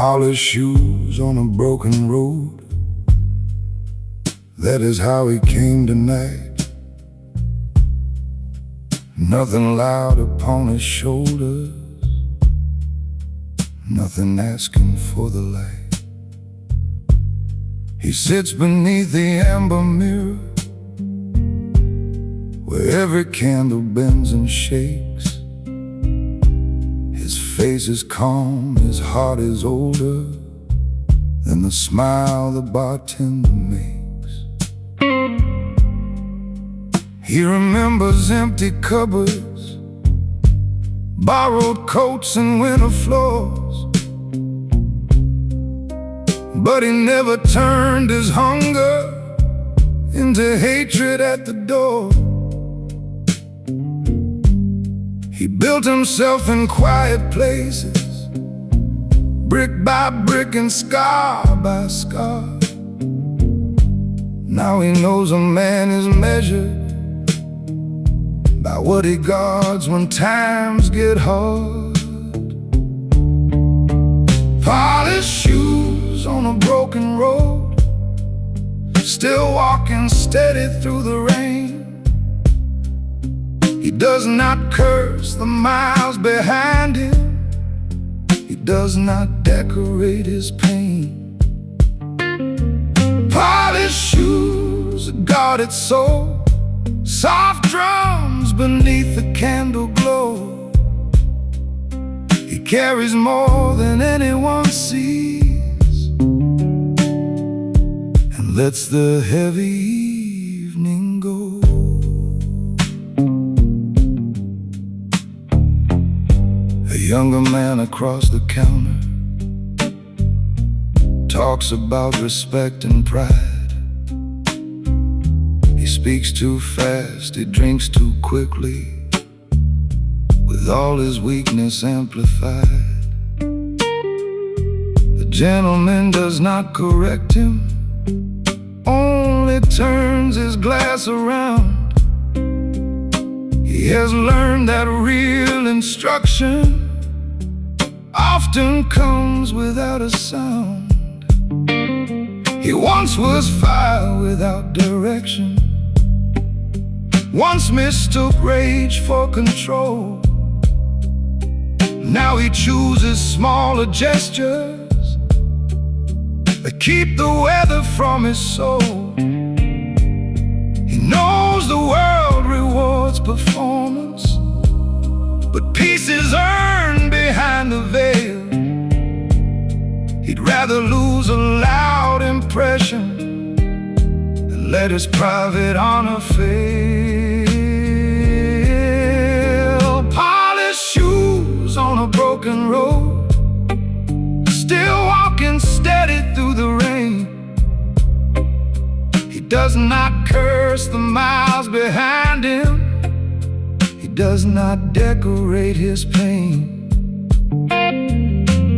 Polished shoes on a broken road. That is how he came tonight. Nothing loud upon his shoulders, nothing asking for the light. He sits beneath the amber mirror, where every candle bends and shakes. His face is calm, his heart is older than the smile the bartender makes. He remembers empty cupboards, borrowed coats and winter floors, but he never turned his hunger into hatred at the door. He built himself in quiet places, brick by brick and scar by scar. Now he knows a man is measured by what he guards when times get hard. Polished shoes on a broken road, still walking steady through the rain. He does not curse the miles behind him, he does not decorate his pain. Polished shoes, a guarded soul, soft drums beneath the candle glow. He carries more than anyone sees, and lets the heavy evening go. A younger man across the counter talks about respect and pride. He speaks too fast, he drinks too quickly, with all his weakness amplified. The gentleman does not correct him, only turns his glass around. He has learned that real instruction often comes without a sound. He once was fire without direction, once mistook rage for control. Now he chooses smaller gestures that keep the weather from his soul. He knows the world rewards performance, but peace is earned behind the veil. He'd rather lose a loud impression than let his private honor fail. Polished shoes on a broken road, still walking steady through the rain. He does not curse the miles behind him, he does not decorate his pain.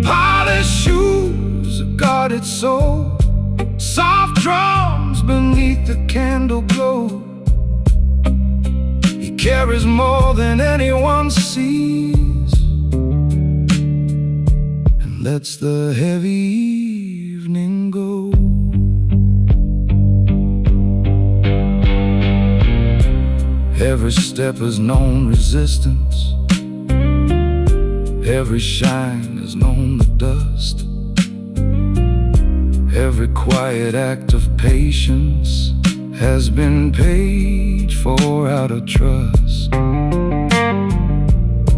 Polished shoes, a guarded soul, soft drums beneath the candle glow. He carries more than anyone sees, and lets the heavy evening go. Every step has known resistance, every shine has known the dust. Every quiet act of patience has been paid for out of trust.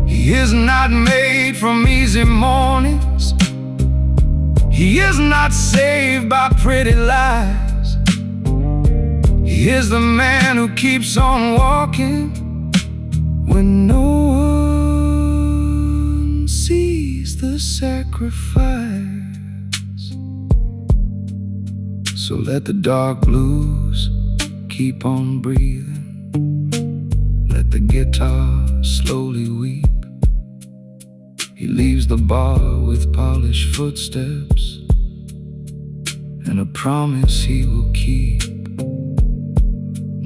He is not made from easy mornings, he is not saved by pretty lies. He is the man who keeps on walking when no one sees the sacrifice. So let the dark blues keep on breathing, let the guitar slowly weep. He leaves the bar with polished footsteps and a promise he will keep.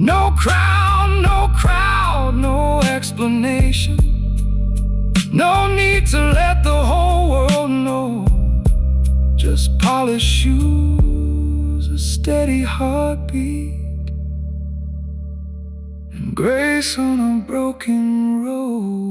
No crown, no crowd, no explanation, no need to let the whole world know. polished shoes, a steady heartbeat, and grace on a broken road.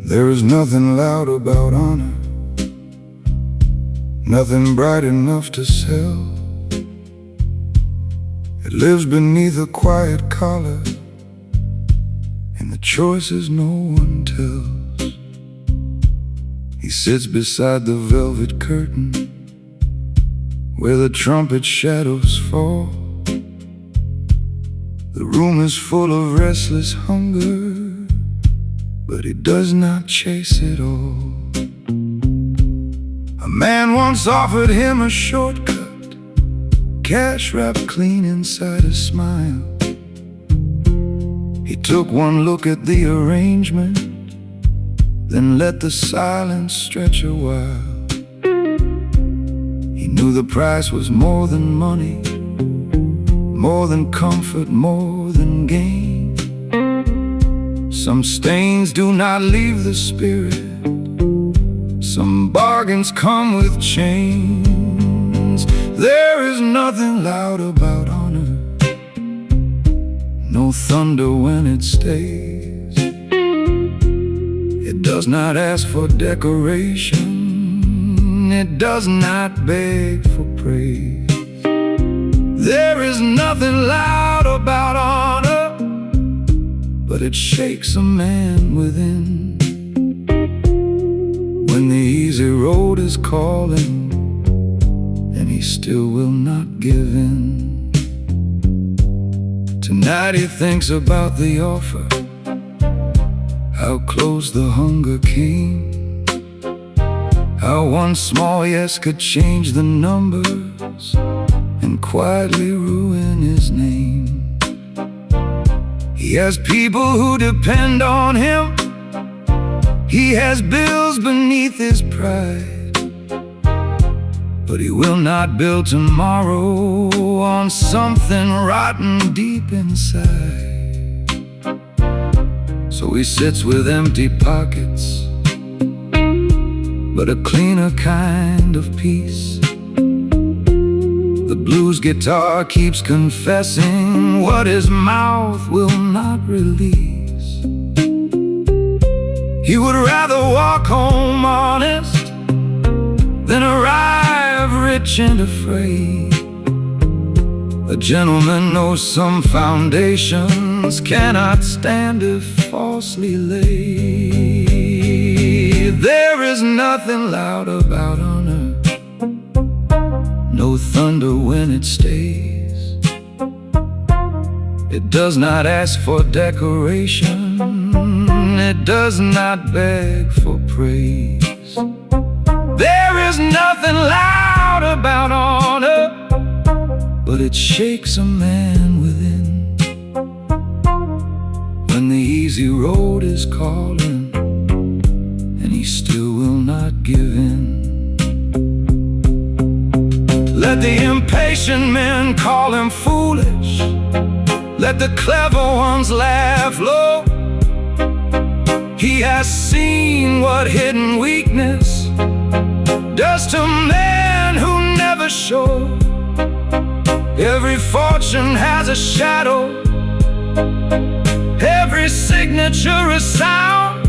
There is nothing loud about honor, nothing bright enough to sell. It lives beneath a quiet collar, and the choices no one tells. He sits beside the velvet curtain, where the trumpet shadows fall. The room is full of restless hunger, but he does not chase it all. A man once offered him a shortcut, cash wrapped clean inside a smile. He took one look at the arrangement, then let the silence stretch a while. He knew the price was more than money, more than comfort, more than gain. Some stains do not leave the spirit, some bargains come with chains. There is nothing loud about honor, no thunder when it stays. It does not ask for decoration, it does not beg for praise. There is nothing loud about honor, but it shakes a man within. When the easy road is calling, and he still will not give in. Tonight he thinks about the offer, how close the hunger came, how one small yes could change the numbers and quietly ruin his name. He has people who depend on him, he has bills beneath his pride, but he will not build tomorrow on something rotten deep inside. So he sits with empty pockets, but a cleaner kind of peace. The blues guitar keeps confessing what his mouth will not release. He would rather walk home honest than arrive rich and afraid. A gentleman knows some foundations cannot stand if falsely laid. There is nothing loud about honor, no thunder when it stays. It does not ask for decoration, it does not beg for praise. There is nothing loud about honor, but it shakes a man within. When the easy road is calling, and he still will not give in. Let the impatient men call him foolish, let the clever ones laugh low. He has seen what hidden weakness does to men who never show. Every fortune has a shadow, every signature a sound.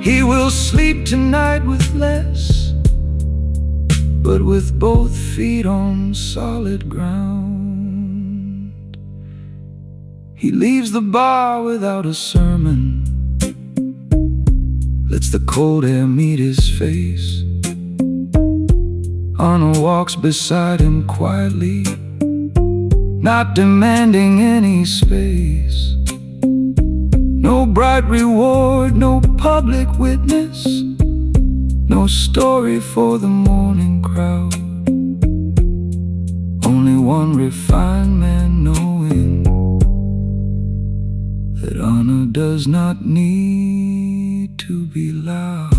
He will sleep tonight with less, but with both feet on solid ground. He leaves the bar without a sermon, lets the cold air meet his face. Anna walks beside him quietly, not demanding any space. No bright reward, no public witness, no story for the morning crowd. only one refined man knowing that honor does not need to be loud.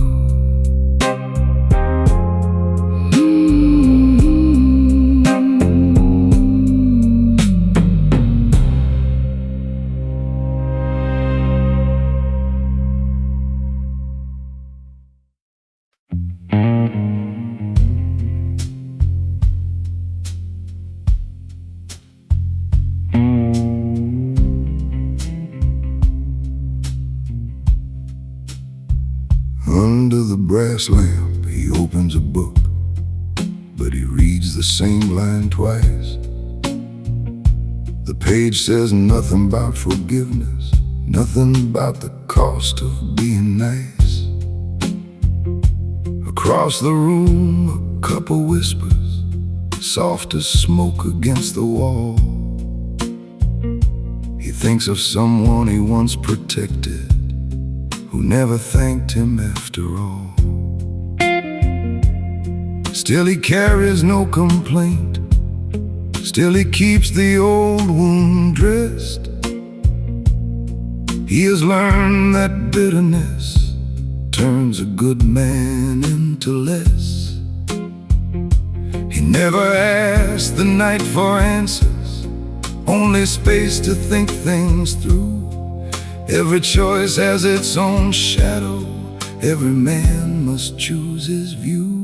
Under the brass lamp, he opens a book, but he reads the same line twice. The page says nothing about forgiveness, nothing about the cost of being nice. Across the room, a couple whispers, soft as smoke against the wall. He thinks of someone he once protected, who never thanked him after all. Still he carries no complaint, still he keeps the old wound dressed. He has learned that bitterness turns a good man into less. He never asked the night for answers, only space to think things through. Every choice has its own shadow, every man must choose his view.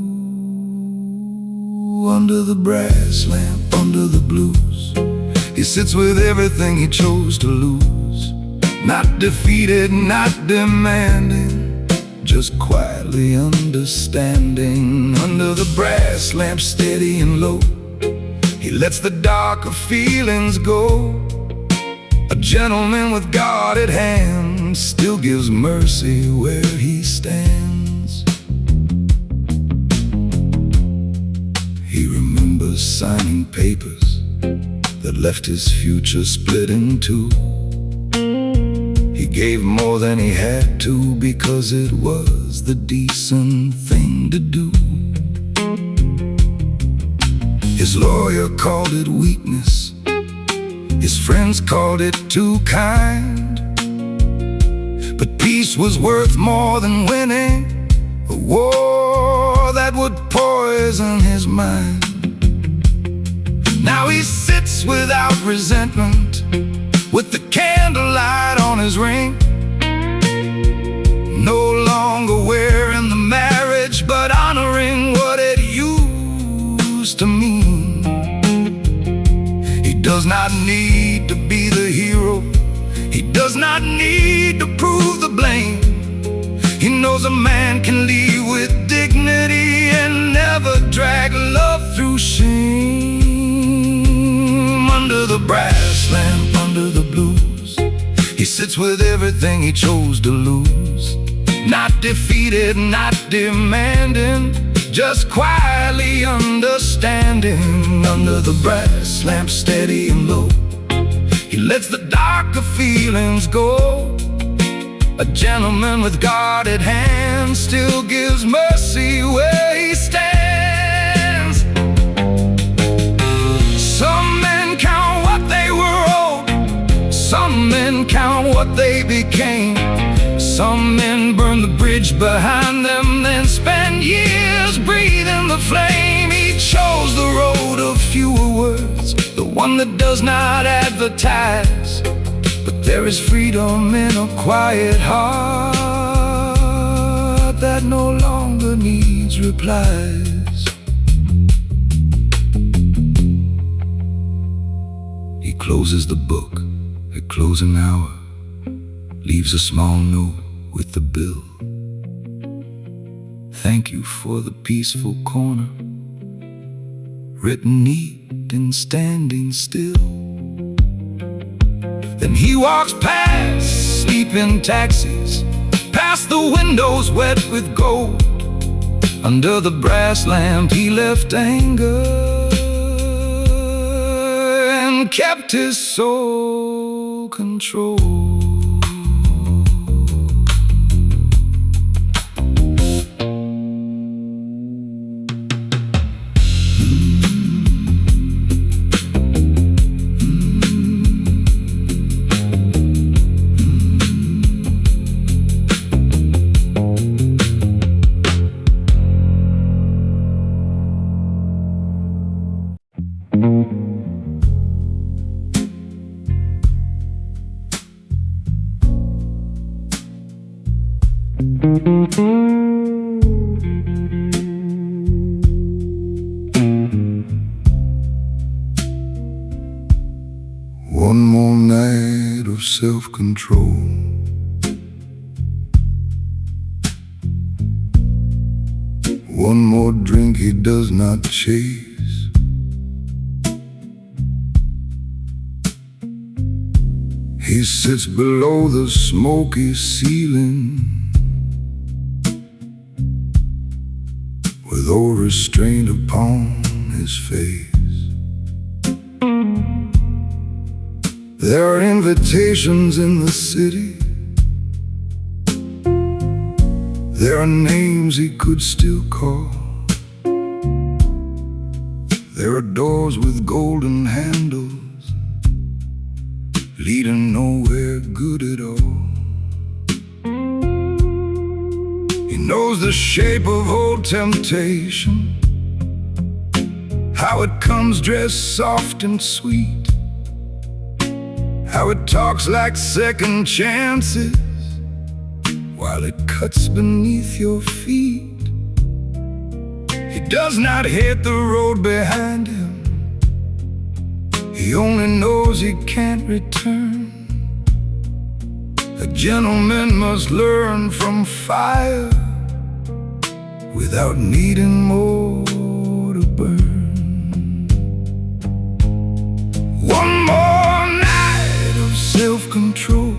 Under the brass lamp, under the blues, he sits with everything he chose to lose. Not defeated, not demanding, just quietly understanding. Under the brass lamp, steady and low, he lets the darker feelings go. A gentleman with guarded hands still gives mercy where he stands. He remembers signing papers that left his future split in two. He gave more than he had to because it was the decent thing to do. His lawyer called it weakness, his friends called it too kind. But peace was worth more than winning a war that would poison his mind. Now he sits without resentment, with the candlelight on his ring. No longer wearing the marriage, but honoring what it used to mean. He does not need to be the hero, he does not need to prove the blame. He knows a man can lead with dignity and never drag love through shame. Under the brass lamp, under the blues, he sits with everything he chose to lose. Not defeated, not demanding, just quietly understanding. Under the brass lamp, steady and low, he lets the darker feelings go. A gentleman with guarded hands still gives mercy where he stands. Some men count what they were owed, some men count what they became. Some men burn the bridge behind them, then spend years breathing the flame. He chose the road of fewer words, the one that does not advertise. But there is freedom in a quiet heart that no longer needs replies. He closes the book at closing hour, leaves a small note with the bill. Thank you for the peaceful corner, written neat and standing still. Then he walks past sleeping taxis, past the windows wet with gold. Under the brass lamp he left anger and kept his soul controlled. One more night of self-control. One more drink he does not chase. He sits below the smoky ceiling with overstrained upon his face. There are invitations in the city. There are names he could still call. There are doors with golden handles leading nowhere good at all. He knows the shape of old temptation, how it comes dressed soft and sweet, how it talks like second chances while it cuts beneath your feet. He does not hate the road behind him. He only knows he can't return. A gentleman must learn from fire without needing more to burn. One more night of self-control.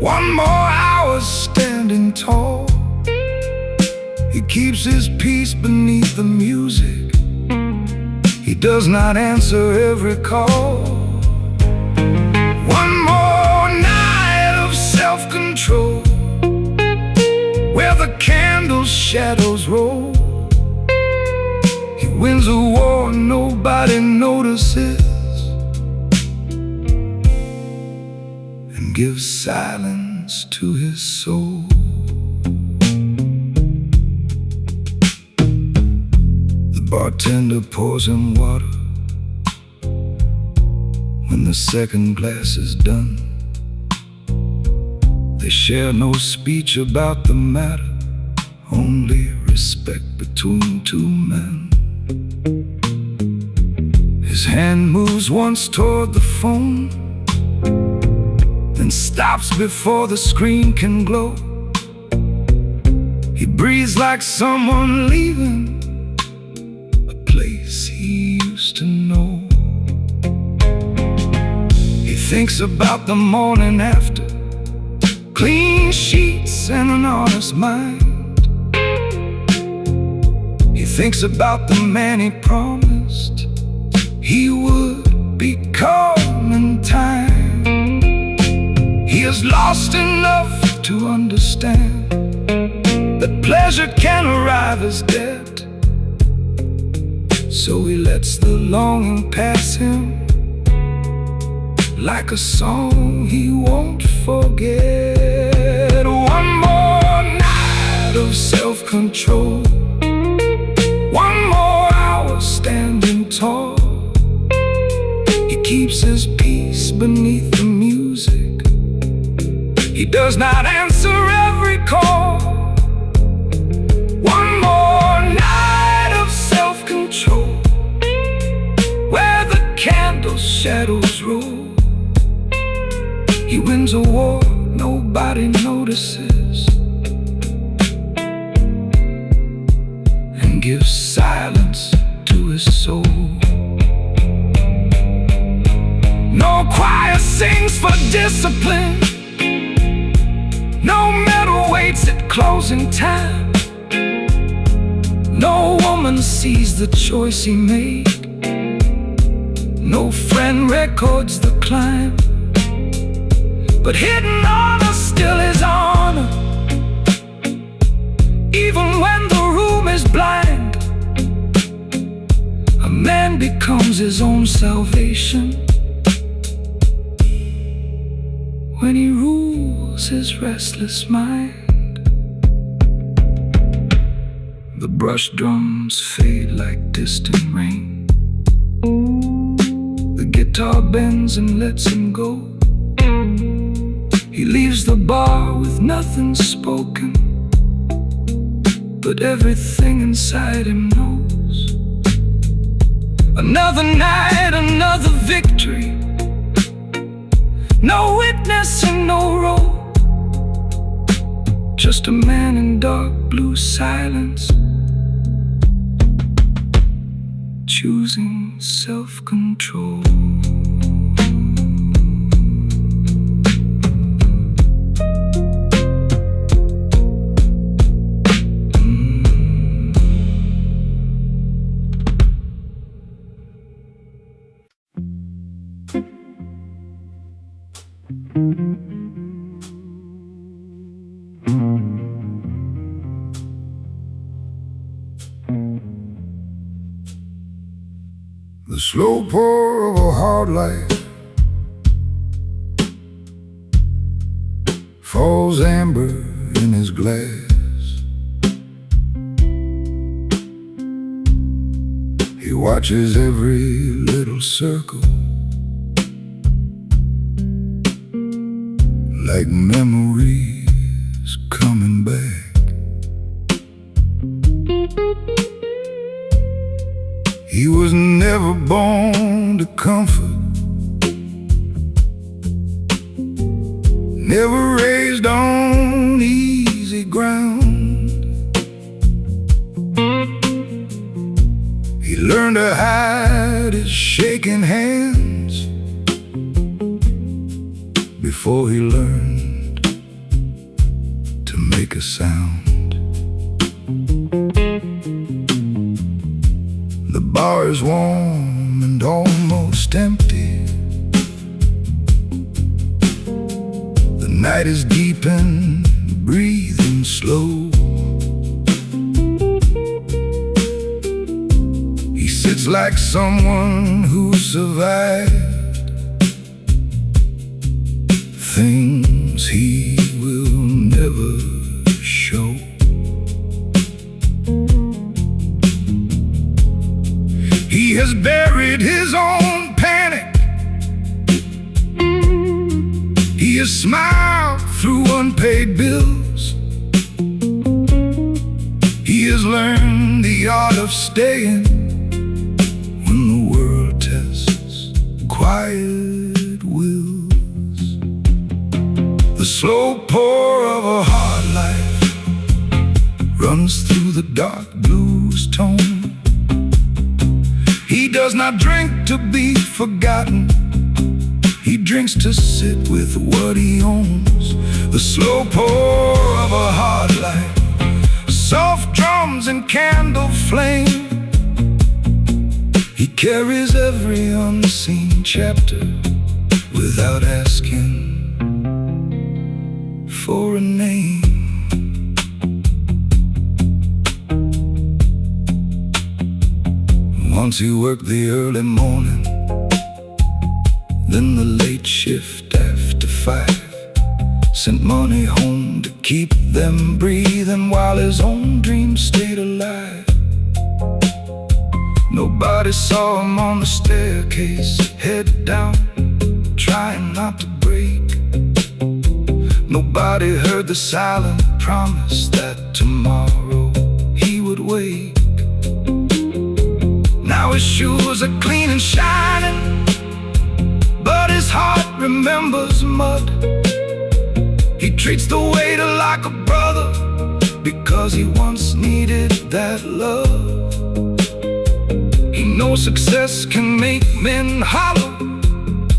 One more hour standing tall. He keeps his peace beneath the music. He does not answer every call. One more night of self-control, where the candle's shadows roll. He wins a war nobody notices and gives silence to his soul. The bartender pours him water when the second glass is done. They share no speech about the matter, only respect between two men. His hand moves once toward the phone, then stops before the screen can glow. He breathes like someone leaving a place he used to know. He thinks about the morning after, clean sheets and an honest mind. He thinks about the man he promised he would become in time. He is lost enough to understand that pleasure can arrive as debt. So he lets the longing pass him like a song he won't forget. One more night of self-control. One more hour standing tall. He keeps his peace beneath the music. He does not answer every call. One more night of self-control, where the candle's shadows roll. He wins a war nobody notices and gives silence to his soul. No choir sings for discipline. No medal waits at closing time. No woman sees the choice he made. No friend records the climb. But hidden honor still is honor, even when the room is blind. A man becomes his own salvation when he rules his restless mind. The brush drums fade like distant rain. The guitar bends and lets him go. He leaves the bar with nothing spoken, but everything inside him knows. Another night, another victory. No witness and no role, just a man in dark blue silence, choosing self-control. The slow pour of a hard life falls amber in his glass. He watches every little circle like memories coming back. He was never born to comfort, never raised on easy ground. He learned to hide his shaking hands before he learned to make a sound. The bar is warm and almost empty. The night is deep and breathing slow. He sits like someone who survived things he will never show. He has buried his own panic. He has smiled through unpaid bills. He has learned the art of staying when the world tests quiet wills. The slow pour of a hard life runs through the dark blues tone. He does not drink to be forgotten. He drinks to sit with what he owns. The slow pour of a hard life, soft drums and candle flame. He carries every unseen chapter without asking for a name. Once he worked the early morning, then the late shift after 5. Sent money home to keep them breathing while his own dreams stayed alive. Nobody saw him on the staircase, head down, trying not to break. Nobody heard the silent promise that tomorrow he would wake. Now his shoes are clean and shining, but his heart remembers mud. He treats the waiter like a brother because he once needed that love. He knows success can make men hollow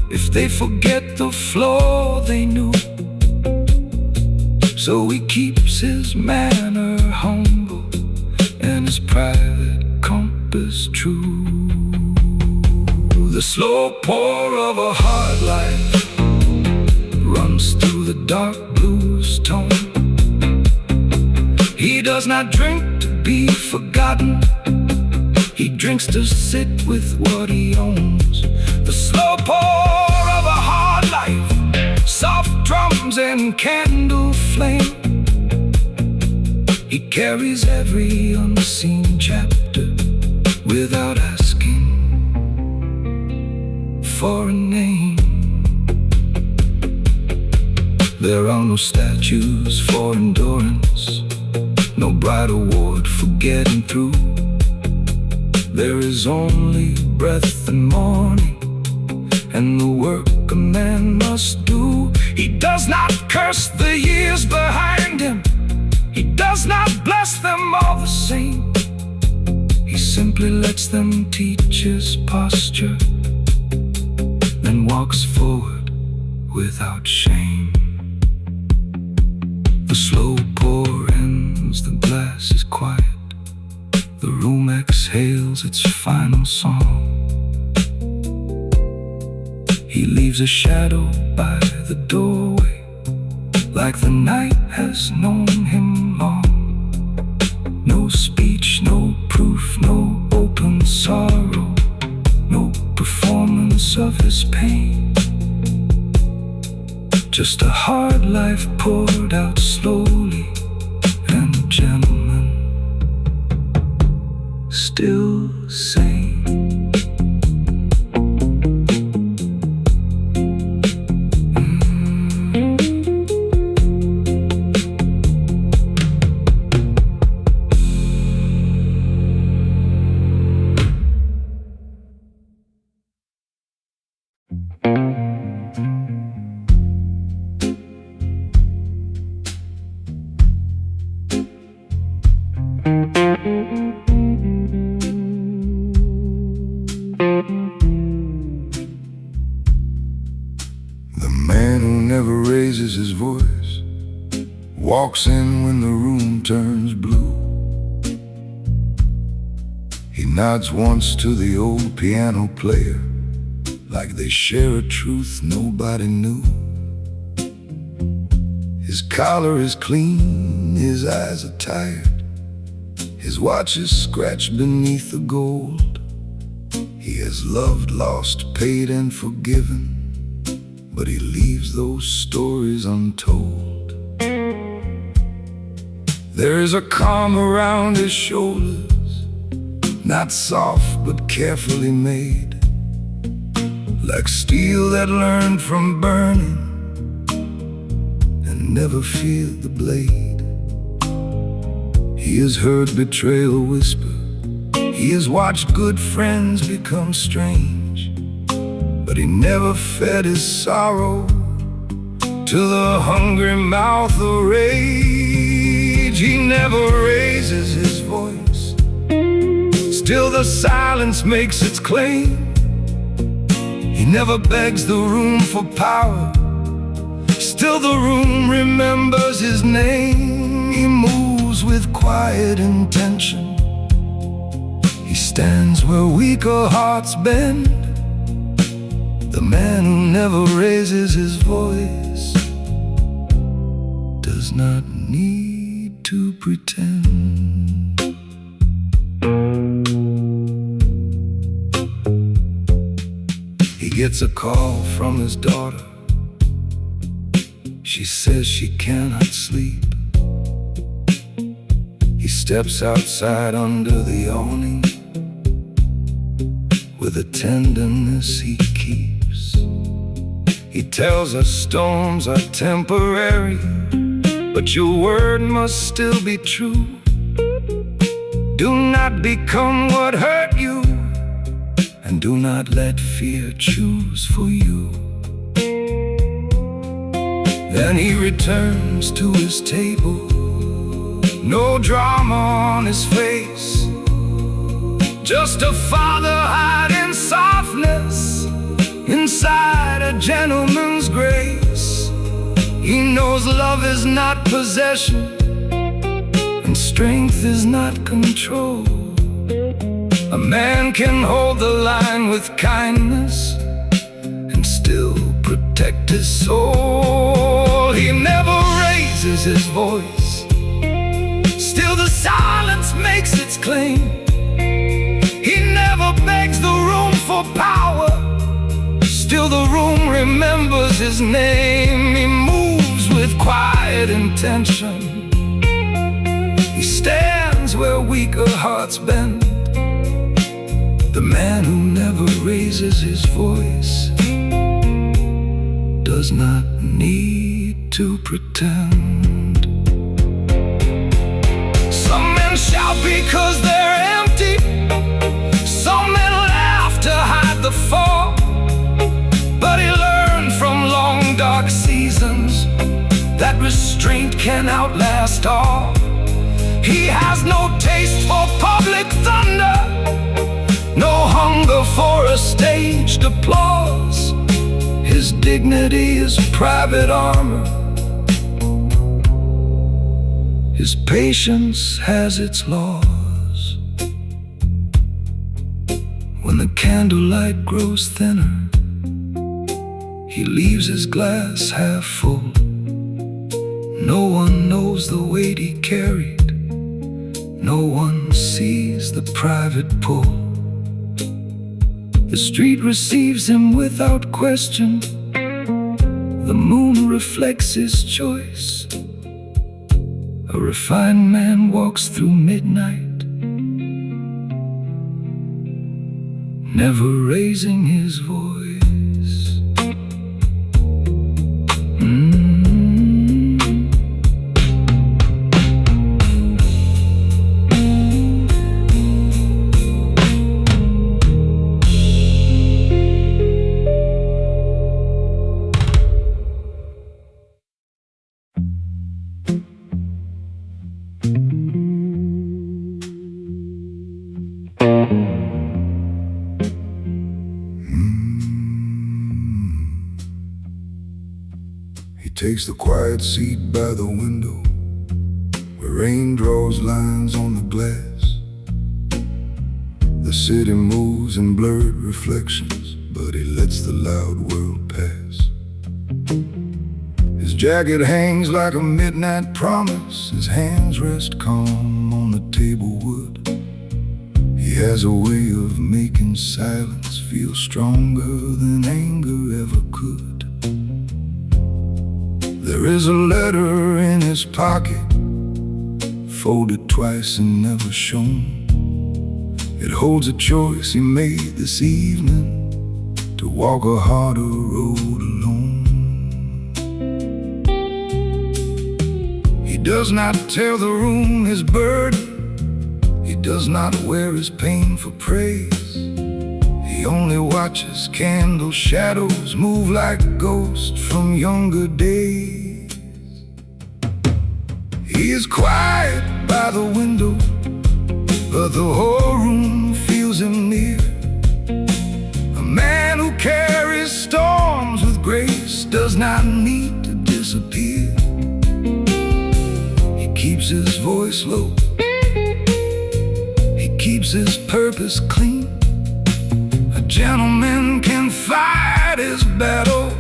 if they forget the floor they knew. So he keeps his manner humble and his private compass true. The slow pour of a hard life runs through the dark blues tone. He does not drink to be forgotten. He drinks to sit with what he owns. The slow pour of a hard life, soft drums and candle flame. He carries every unseen chapter without asking for a name. There are no statues for endurance, no bright award for getting through. There is only breath and morning, and the work a man must do. He does not curse the years behind him, he does not bless them all the same. He simply lets them teach his posture, then walks forward without shame. The slow pour ends, the glass is quiet, the room exhales its final song. He leaves a shadow by the doorway, like the night has known him long. No speech, no proof, no open sorrow, no performance of his pain. Just a hard life poured out slowly, and a gentleman still sane. The man who never raises his voice walks in when the room turns blue. He nods once to the old piano player, like they share a truth nobody knew. His collar is clean, his eyes are tired, his watch is scratched beneath the gold. He has loved, lost, paid, and forgiven, but he leaves those stories untold. There is a calm around his shoulders, not soft but carefully made, like steel that learned from burning and never feared the blade. He has heard betrayal whisper, he has watched good friends become strange, but he never fed his sorrow to the hungry mouth of rage. He never raises his voice, still the silence makes its claim. He never begs the room for power, still the room remembers his name. He moves with quiet intention, he stands where weaker hearts bend. The man who never raises his voice does not need to pretend. He gets a call from his daughter, she says she cannot sleep. He steps outside under the awning with a tenderness he keeps. He tells us storms are temporary, but your word must still be true. Do not become what hurt you, and do not let fear choose for you. Then he returns to his table, no drama on his face, just a father hiding softness inside a gentleman's grace. He knows love is not possession, and strength is not control. A man can hold the line with kindness and still protect his soul. He never raises his voice, still the silence makes its claim. He never begs the room for power, still the room remembers his name. He moves with quiet intention, he stands where weaker hearts bend. The man who never raises his voice does not need need to pretend. Some men shout because they're empty. Some men laugh to hide the fall. But he learned from long dark seasons that restraint can outlast all. He has no taste for public thunder, no hunger for a staged applause. His dignity is private armor. His patience has its laws. When the candlelight grows thinner, he leaves his glass half full. No one knows the weight he carried. No one sees the private pull. The street receives him without question. The moon reflects his choice. A refined man walks through midnight, never raising his voice. He takes the quiet seat by the window, where rain draws lines on the glass. The city moves in blurred reflections, but he lets the loud world pass. His jacket hangs like a midnight promise. His hands rest calm on the table wood. He has a way of making silence feel stronger than anger ever could. There is a letter in his pocket, folded twice and never shown. It holds a choice he made this evening, to walk a harder road alone. He does not tell the room his burden. He does not wear his pain for praise. He only watches candle shadows move like ghosts from younger days. He is quiet by the window, but the whole room feels him near. A man who carries storms with grace does not need to disappear. He keeps his voice low. He keeps his purpose clean. A gentleman can fight his battles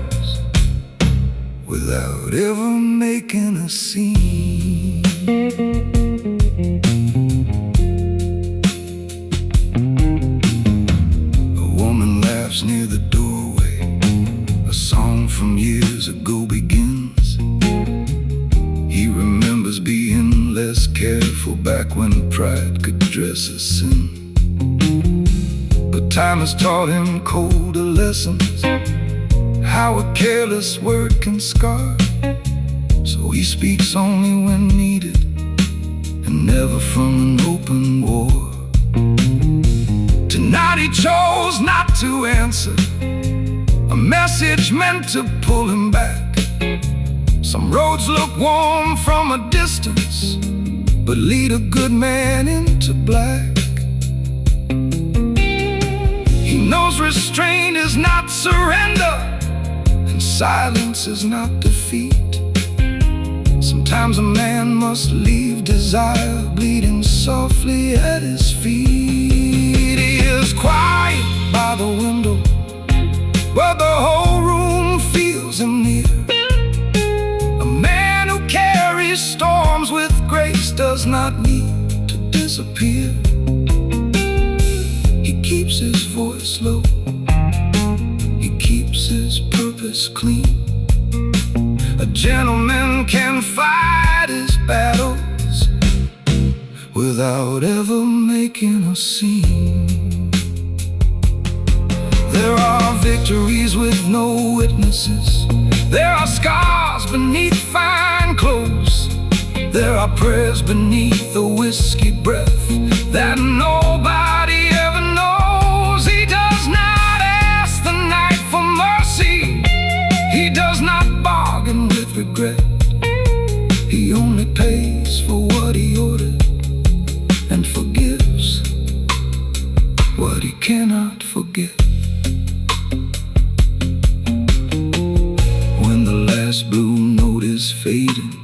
without ever making a scene. A woman laughs near the doorway. A song from years ago begins. He remembers being less careful back when pride could dress as sin. But time has taught him colder lessons, how a careless word can scar. So he speaks only when needed, and never from an open war. Tonight he chose not to answer, a message meant to pull him back. Some roads look warm from a distance, but lead a good man into black. He knows restraint is not surrender, and silence is not defeat. Sometimes a man must leave desire bleeding softly at his feet. He is quiet by the window, but the whole room feels him near. A man who carries storms with grace does not need to disappear. He keeps his voice low. He keeps his purpose clean. A gentleman can fight his battles without ever making a scene. There are victories with no witnesses. There are scars beneath are prayers beneath the whiskey breath that nobody ever knows. He does not ask the night for mercy. He does not bargain with regret. He only pays for what he ordered and forgives what he cannot forget. When the last blue note is fading,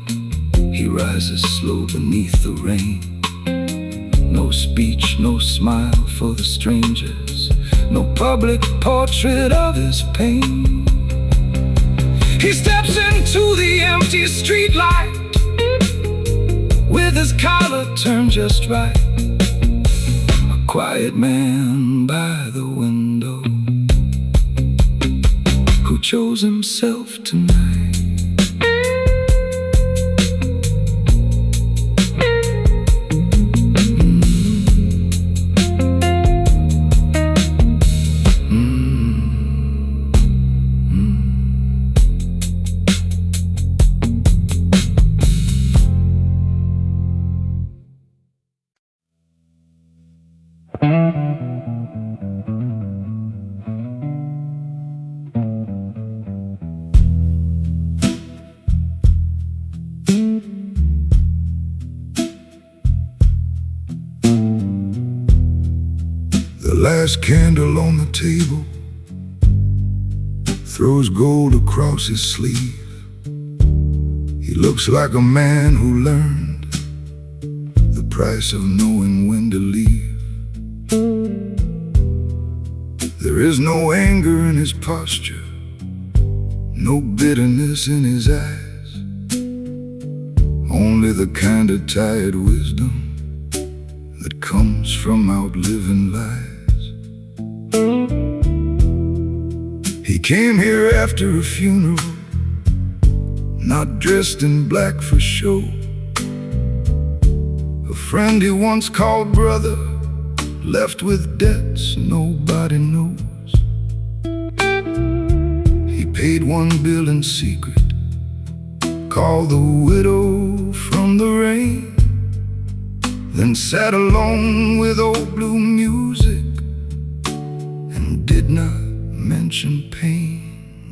he rises slow beneath the rain. No speech, no smile for the strangers, no public portrait of his pain. He steps into the empty streetlight with his collar turned just right. A quiet man by the window who chose himself tonight. The last candle on the table throws gold across his sleeve. He looks like a man who learned the price of knowing when to leave. There is no anger in his posture, no bitterness in his eyes, only the kind of tired wisdom that comes from outliving lies. He came here after a funeral, not dressed in black for show. A friend he once called brother, left with debts nobody knows. He paid one bill in secret, called the widow from the rain, then sat alone with old blue music and did not mention pain.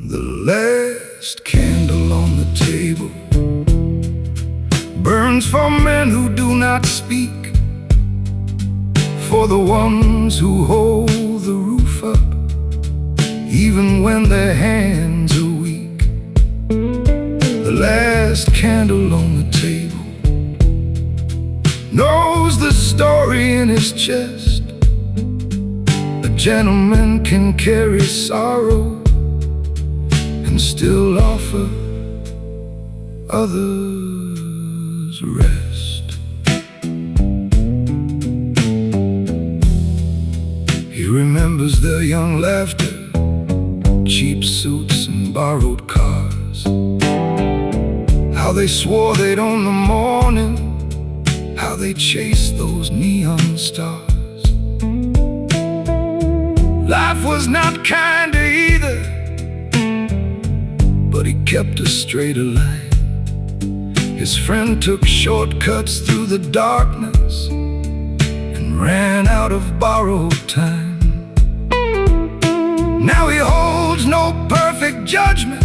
The last candle on the table burns for men who do not speak, for the ones who hold the roof up even when their hands are weak. The last candle on the table knows the story in his chest. A gentleman can carry sorrow and still offer others rest. He remembers their young laughter, cheap suits and borrowed cars, how they swore they'd own the morning, how they chased those neon stars. Life was not kinder either, but he kept a straighter line. His friend took shortcuts through the darkness and ran out of borrowed time. Now he holds no perfect judgment,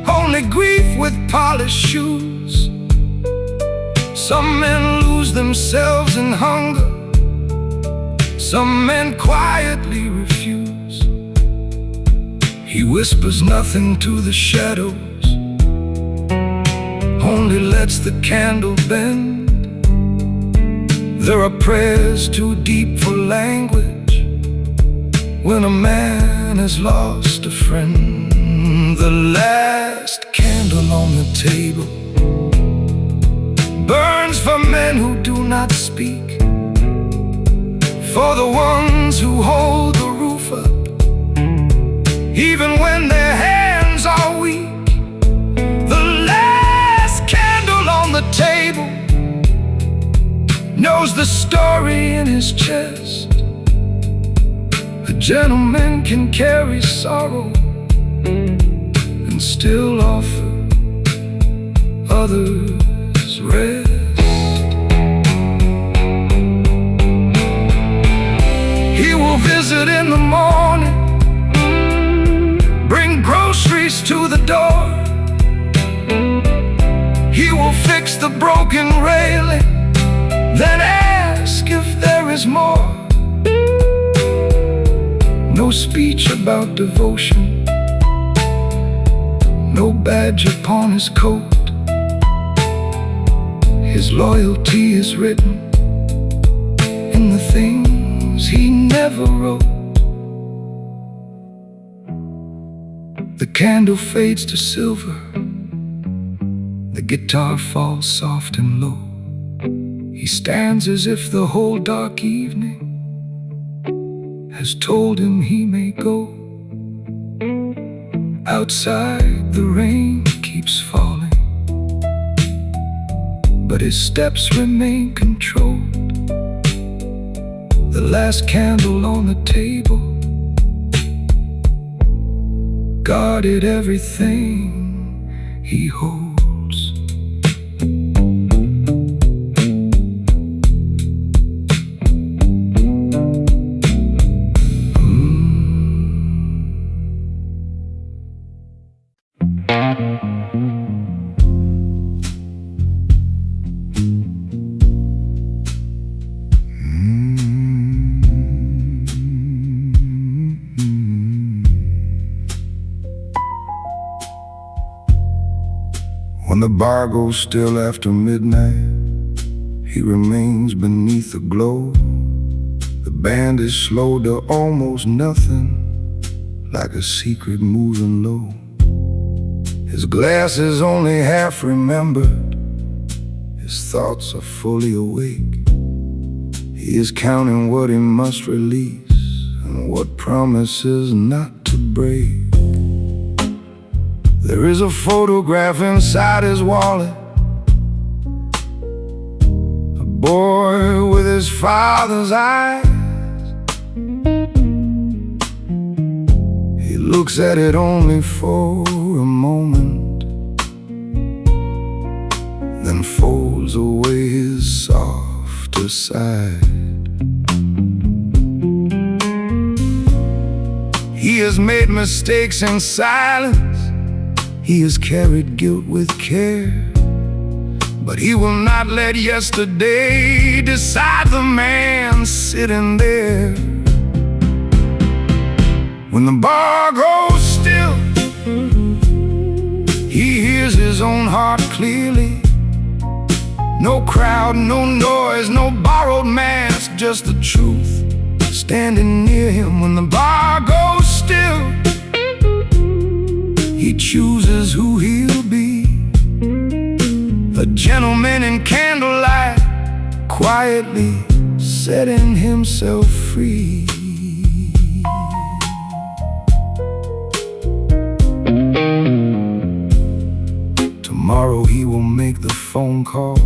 only grief with polished shoes. Some men lose themselves in hunger, some men quietly refuse. He whispers nothing to the shadows, only lets the candle bend. There are prayers too deep for language when a man has lost a friend. The last candle on the table burns for men who do not speak, for the ones who hold the roof up even when their hands are weak. The last candle on the table knows the story in his chest. A gentleman can carry sorrow and still offer others rest. He will visit in the morning, bring groceries to the door. He will fix the broken railing, then ask if there is more. No speech about devotion, no badge upon his coat. His loyalty is written in the things he never wrote. The candle fades to silver, the guitar falls soft and low. He stands as if the whole dark evening has told him he may go. Outside the rain keeps falling, but his steps remain controlled. The last candle on the table guarded everything he holds. When the bar goes still after midnight, he remains beneath the glow. The band is slowed to almost nothing, like a secret moving low. His glass is only half remembered, his thoughts are fully awake. He is counting what he must release and what promises not to break. There is a photograph inside his wallet, a boy with his father's eyes. He looks at it only for a moment, then folds away his softer side. He has made mistakes in silence, he has carried guilt with care, but he will not let yesterday decide the man sitting there. When the bar goes still, he hears his own heart clearly. No crowd, no noise, no borrowed mask, just the truth standing near him. When the bar goes still, he chooses who he'll be, a gentleman in candlelight, quietly setting himself free. Tomorrow he will make the phone call,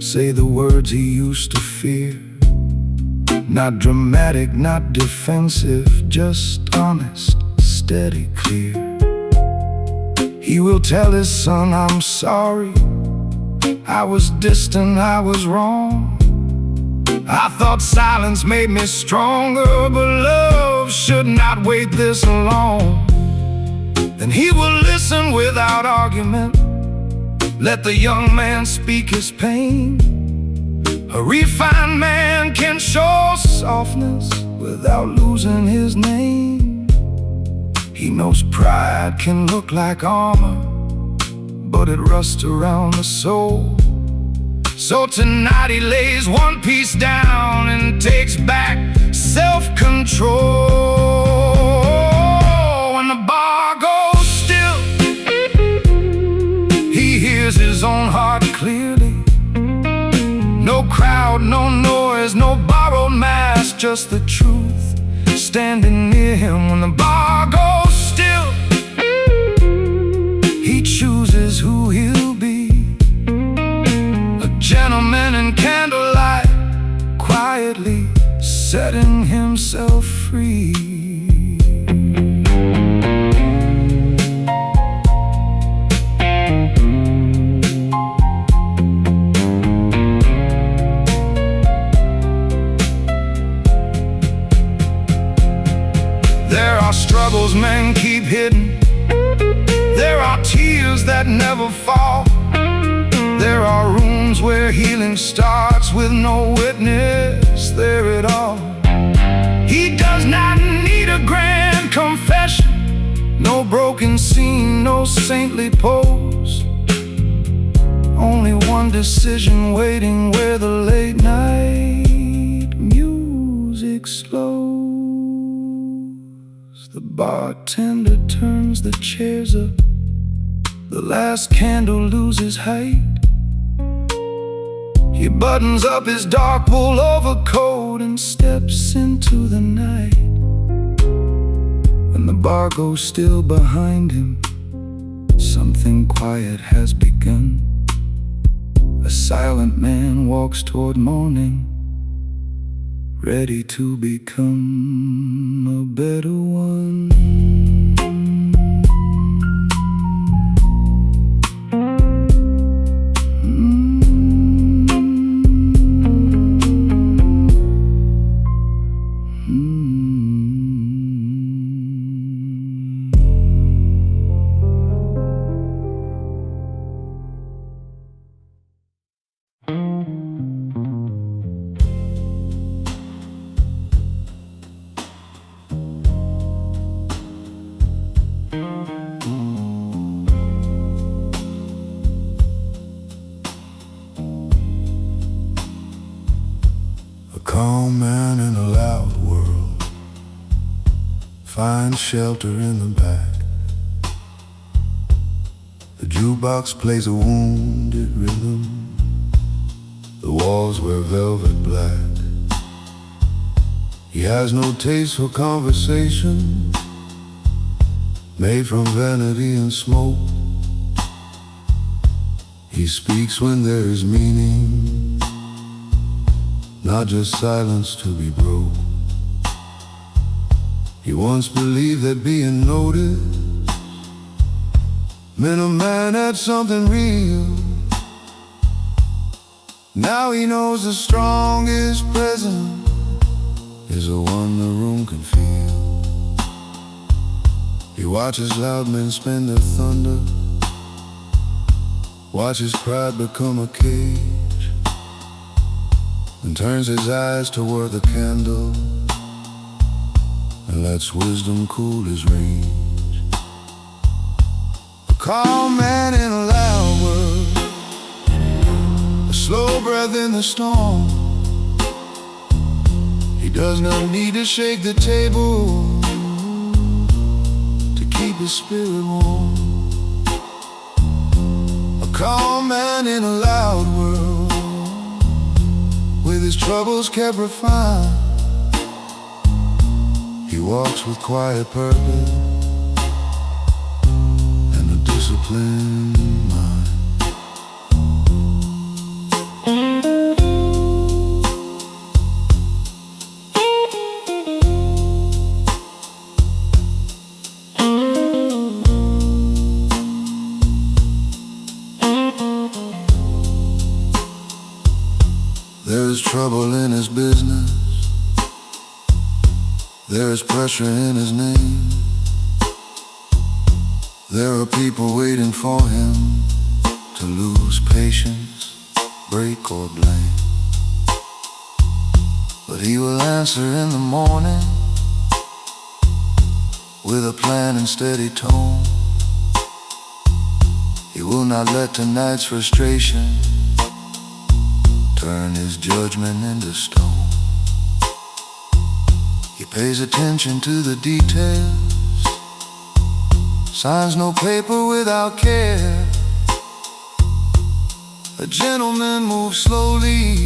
say the words he used to fear. Not dramatic, not defensive, just honest, steady, clear. He will tell his son, I'm sorry, I was distant, I was wrong. I thought silence made me stronger, but love should not wait this long. Then he will listen without argument, let the young man speak his pain. A refined man can show softness without losing his name. He knows pride can look like armor, but it rusts around the soul. So tonight he lays one piece down and takes back self-control. When the bar goes still, he hears his own heart clearly. No crowd, no noise, no borrowed mask, just the truth standing near him. When the bar goes still, he chooses who he'll be, a gentleman in candlelight, quietly setting himself free. that never fall. There are rooms where healing starts with no witness there at all. He does not need a grand confession, no broken scene, no saintly pose. Only one decision waiting where the late night music slows. The bartender turns the chairs up, the last candle loses height. He buttons up his dark wool overcoat and steps into the night. When the bar goes still behind him, something quiet has begun. A silent man walks toward morning, ready to become a better one. A calm man in a loud world finds shelter in the back. The jukebox plays a wounded rhythm. The walls wear velvet black. He has no taste for conversation made from vanity and smoke. He speaks when there is meaning, not just silence to be broke. He once believed that being noticed meant a man had something real. Now he knows the strongest presence is the one the room can feel. He watches loud men spend their thunder, watches pride become a cage, and turns his eyes toward the candle and lets wisdom cool his range. A calm man in a loud world, a slow breath in the storm. He does not need to shake the table to keep his spirit warm. A calm man in a loud world, with his troubles kept refined. He walks with quiet purpose and a disciplined mind. There is trouble in his business, there is pressure in his name. There are people waiting for him to lose patience, break or blame. But he will answer in the morning with a plan and steady tone. He will not let tonight's frustration turn his judgment into stone. He pays attention to the details, signs no paper without care. A gentleman moves slowly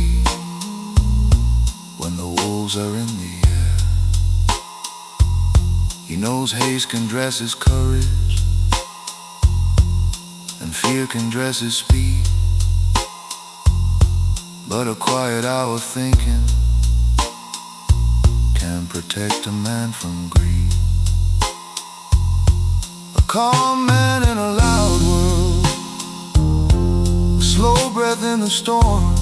when the wolves are in the air. He knows haste can dress his courage, and fear can dress his speed. But a quiet hour thinking can protect a man from greed. A calm man in a loud world, a slow breath in the storm.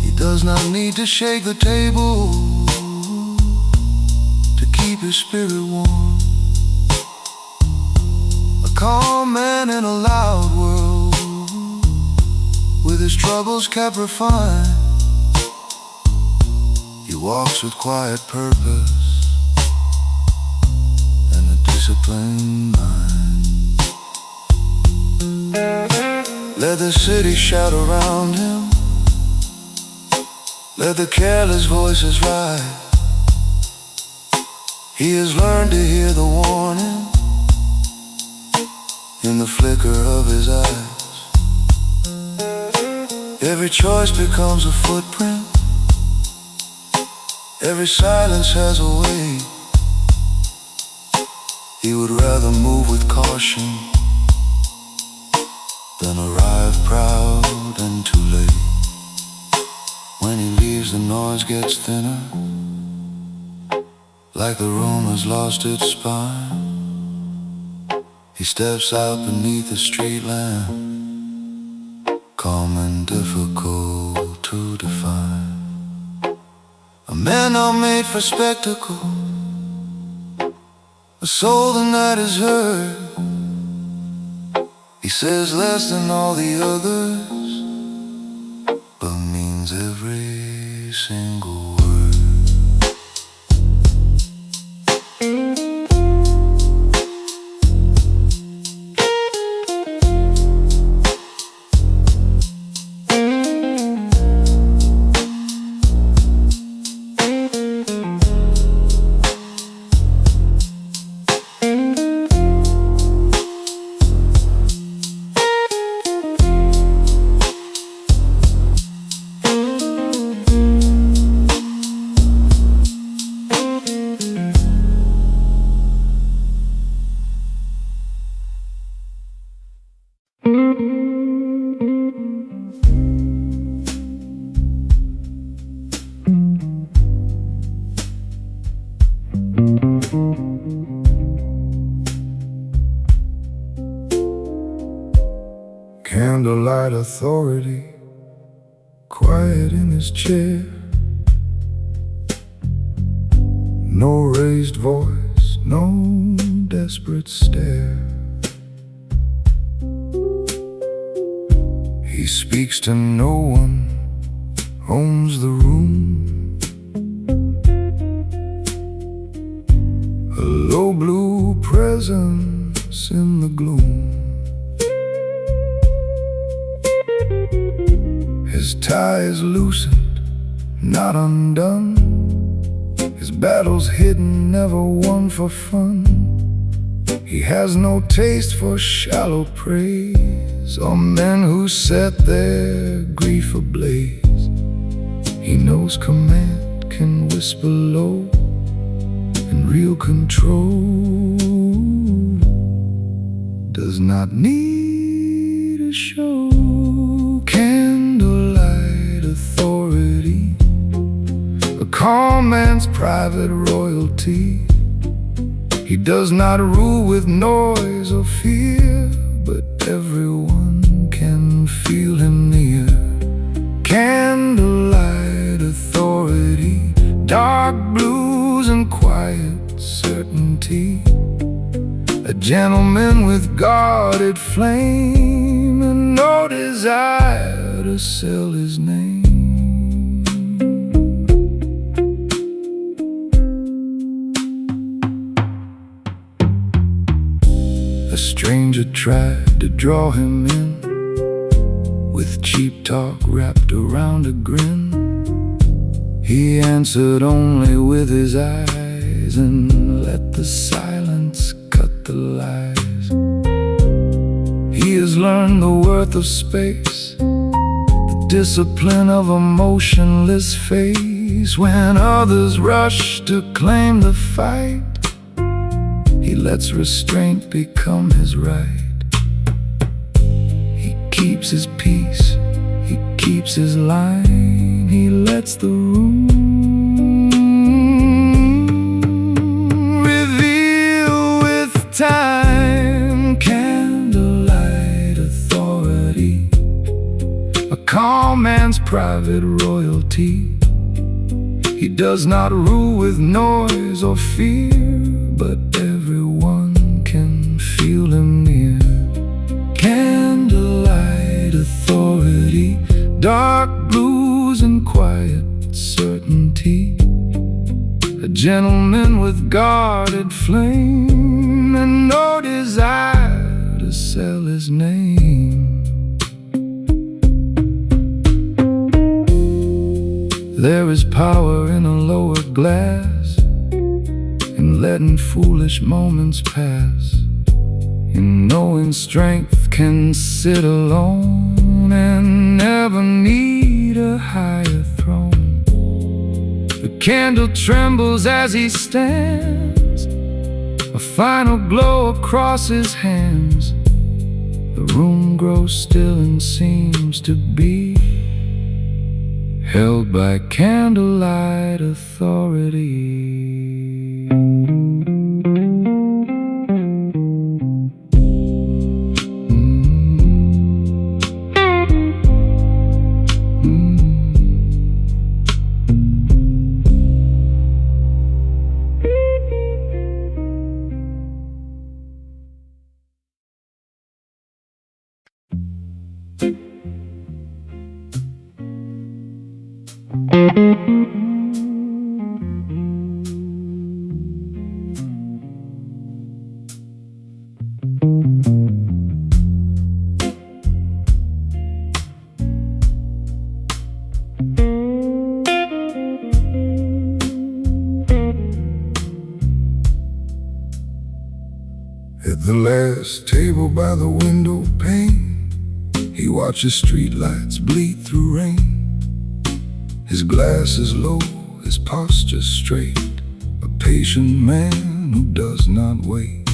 He does not need to shake the table to keep his spirit warm. A calm man in a loud world, with his troubles kept refined. He walks with quiet purpose and a disciplined mind. Let the city shout around him, let the careless voices rise. He has learned to hear the warning in the flicker of his eyes. Every choice becomes a footprint, every silence has a weight. He would rather move with caution than arrive proud and too late. When he leaves, the noise gets thinner, like the room has lost its spine. He steps out beneath the street lamp, calm and difficult to define. A man not made for spectacle, a soul the night has heard. He says less than all the others, but means every single word. Candlelight authority, quiet in his chair. No raised voice, no desperate stare. He speaks to no one, owns the room. A low blue presence in the gloom. His tie is loosened, not undone. His battles hidden, never won for fun. He has no taste for shallow praise or men who set their grief ablaze. He knows command can whisper low, and real control does not need a show. Candlelight authority, a calm man's private royalty. He does not rule with noise or fear, but everyone can feel him near. Candlelight authority, dark blues and quiet certainty. A gentleman with guarded flame and no desire to sell his name. A stranger tried to draw him in, with cheap talk wrapped around a grin. He answered only with his eyes and let the silence cut the lies. He has learned the worth of space, the discipline of a motionless face. When others rush to claim the fight, he lets restraint become his right. He keeps his peace, he keeps his line. He lets the room reveal with time. Candlelight authority, a calm man's private royalty. He does not rule with noise or fear, but everyone can feel him near. dark blues and quiet certainty, a gentleman with guarded flame and no desire to sell his name. There is power in a lowered glass, in letting foolish moments pass, in knowing strength can sit alone and never need a higher throne. The candle trembles as he stands, a final glow across his hands. The room grows still and seems to be held by candlelight authority. At the last table by the window pane, he watches streetlights bleed through rain. His glass is low, his posture straight, a patient man who does not wait.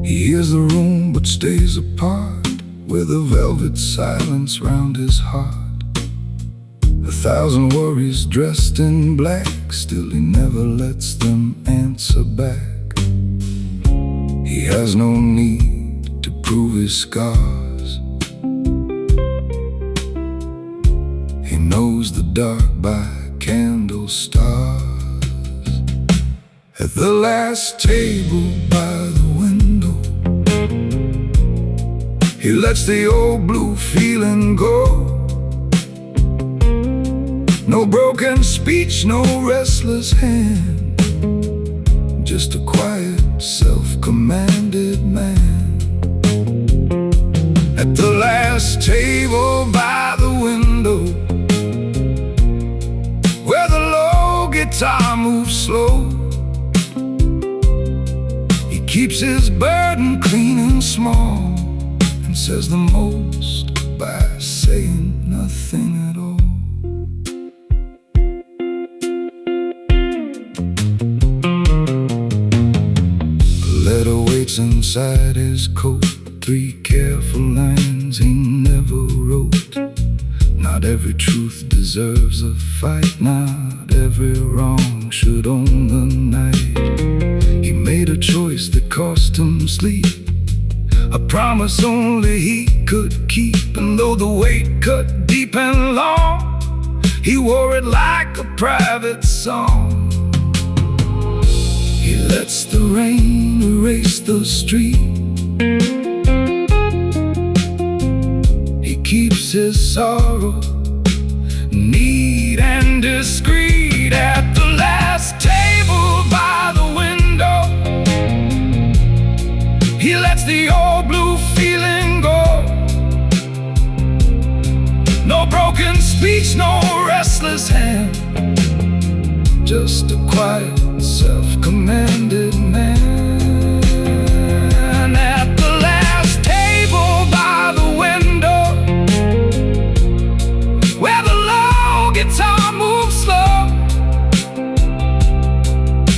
He hears the room but stays apart, with a velvet silence round his heart. 1,000 worries dressed in black, still he never lets them answer back. He has no need to prove his scars. He knows the dark by candle stars. At the last table by the window, he lets the old blue feeling go. No broken speech, no restless hand, just a quiet, self-commanded man. At the last table by the window, where the low guitar moves slow, he keeps his burden clean and small, and says the most by saying nothing at all. Inside his coat, 3 careful lines he never wrote. Not every truth deserves a fight, not every wrong should own the night. He made a choice that cost him sleep, a promise only he could keep. And though the weight cut deep and long, he wore it like a private song. He lets the rain erase the street. He keeps his sorrow neat and discreet. At the last table by the window, he lets the old blue feeling go. No broken speech, no restless hand, just a quiet, self-commanded man. At the last table by the window, where the low guitar moves slow,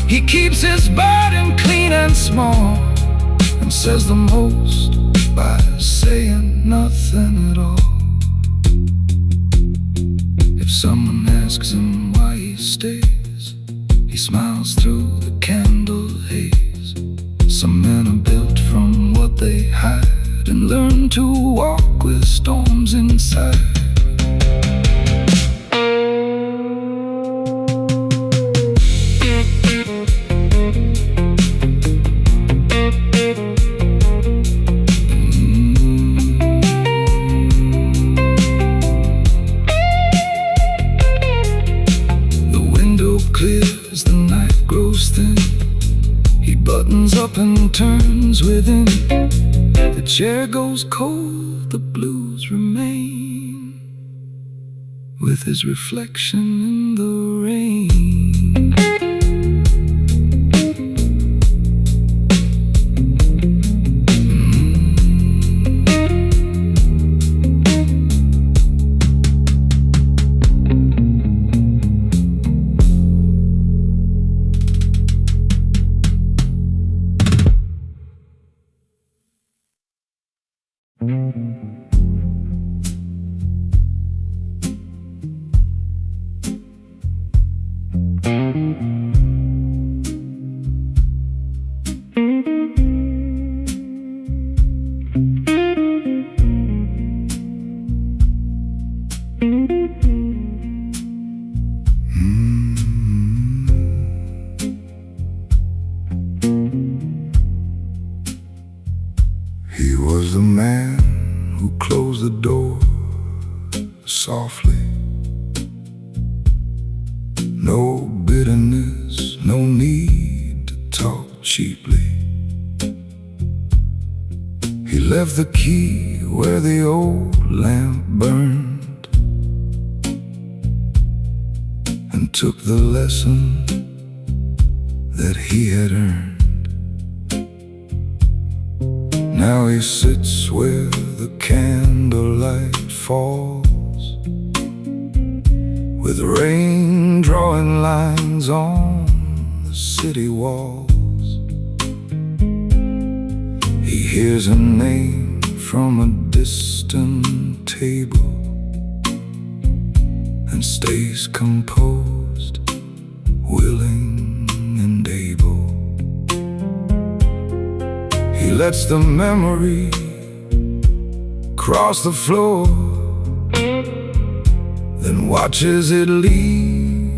he keeps his burden clean and small, and says the most by saying nothing at all. If someone asks him why he stays, he smiles through the candle haze. Some men are built from what they hide, and learn to walk with storms inside. thin. He buttons up and turns within. The chair goes cold, the blues remain, with his reflection in the rain. He was the man who closed the door softly. No bitterness, no need to talk cheaply. He left the key where the old lamp burned, and took the lesson that he had earned. Now he sits where the candlelight falls, with rain drawing lines on the city walls. He hears a name from a distant table, and stays composed, willing and able. He lets the memory cross the floor, then watches it leave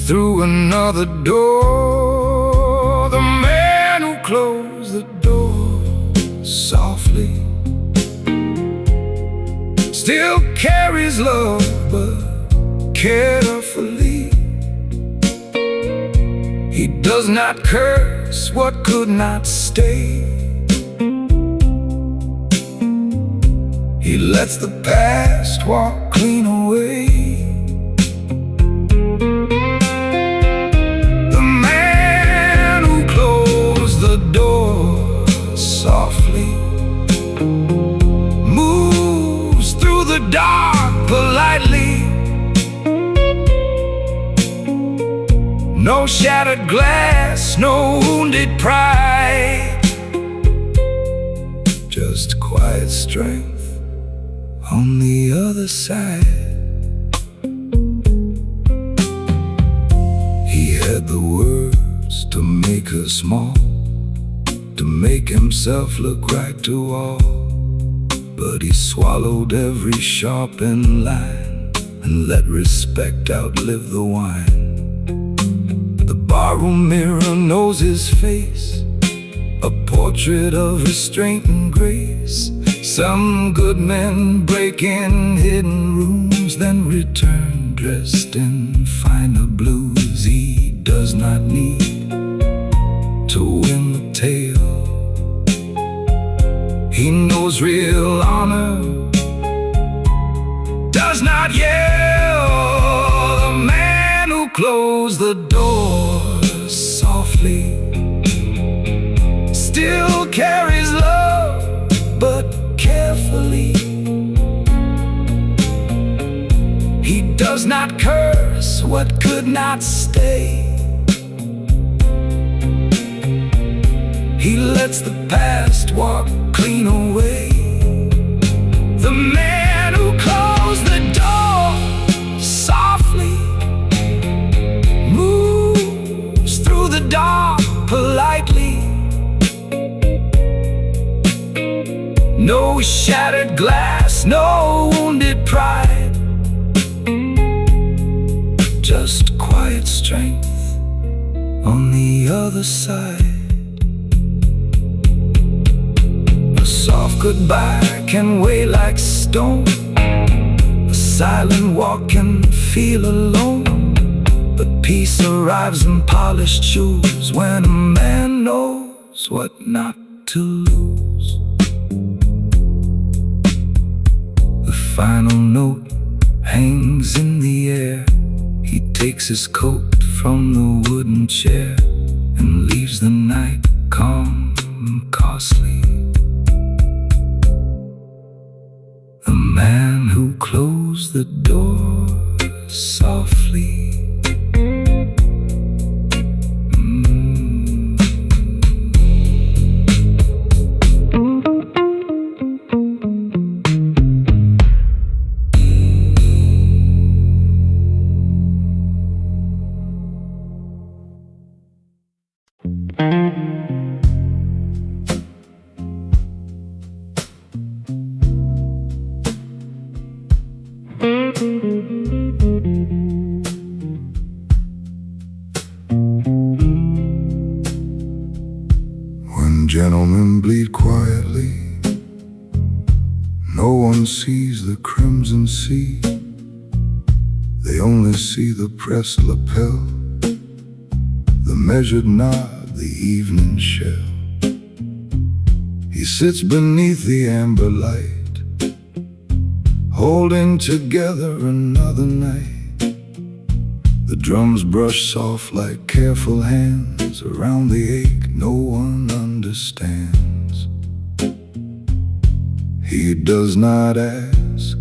through another door. The man who closed the door softly still carries love, but carefully. He does not curse what could not stay. He lets the past walk clean away. The man who closed the door softly moves through the dark politely. No shattered glass, no wounded pride, just quiet strength on the other side. He had the words to make her small, to make himself look right to all, but he swallowed every sharpened line and let respect outlive the wine. The barroom mirror knows his face, a portrait of restraint and grace. Some good men break in hidden rooms, then return dressed in finer blues. He does not need to win the tale. He knows real honor does not yell. The man who closed the door softly still carries love, but carefully. He does not curse what could not stay. He lets the past walk clean away. The man who closed the door softly moves through the dark politely. No shattered glass, no wounded pride, just quiet strength on the other side. A soft goodbye can weigh like stone, a silent walk can feel alone. But peace arrives in polished shoes when a man knows what not to lose. The final note hangs in the air. He takes his coat from the wooden chair and leaves the night calm and costly. The man who closed the door softly. When gentlemen bleed quietly, no one sees the crimson sea. They only see the pressed lapel, the measured nod, the evening shell. He sits beneath the amber light, holding together another night. The drums brush soft like careful hands around the ache no one understands. He does not ask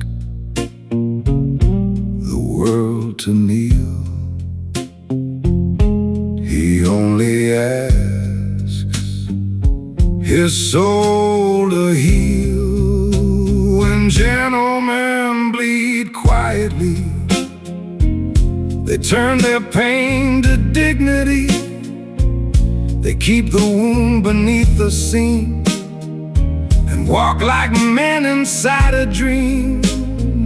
the world to kneel. He only asks his soul to heal. When gentlemen bleed quietly, they turn their pain to dignity. They keep the wound beneath the seam and walk like men inside a dream.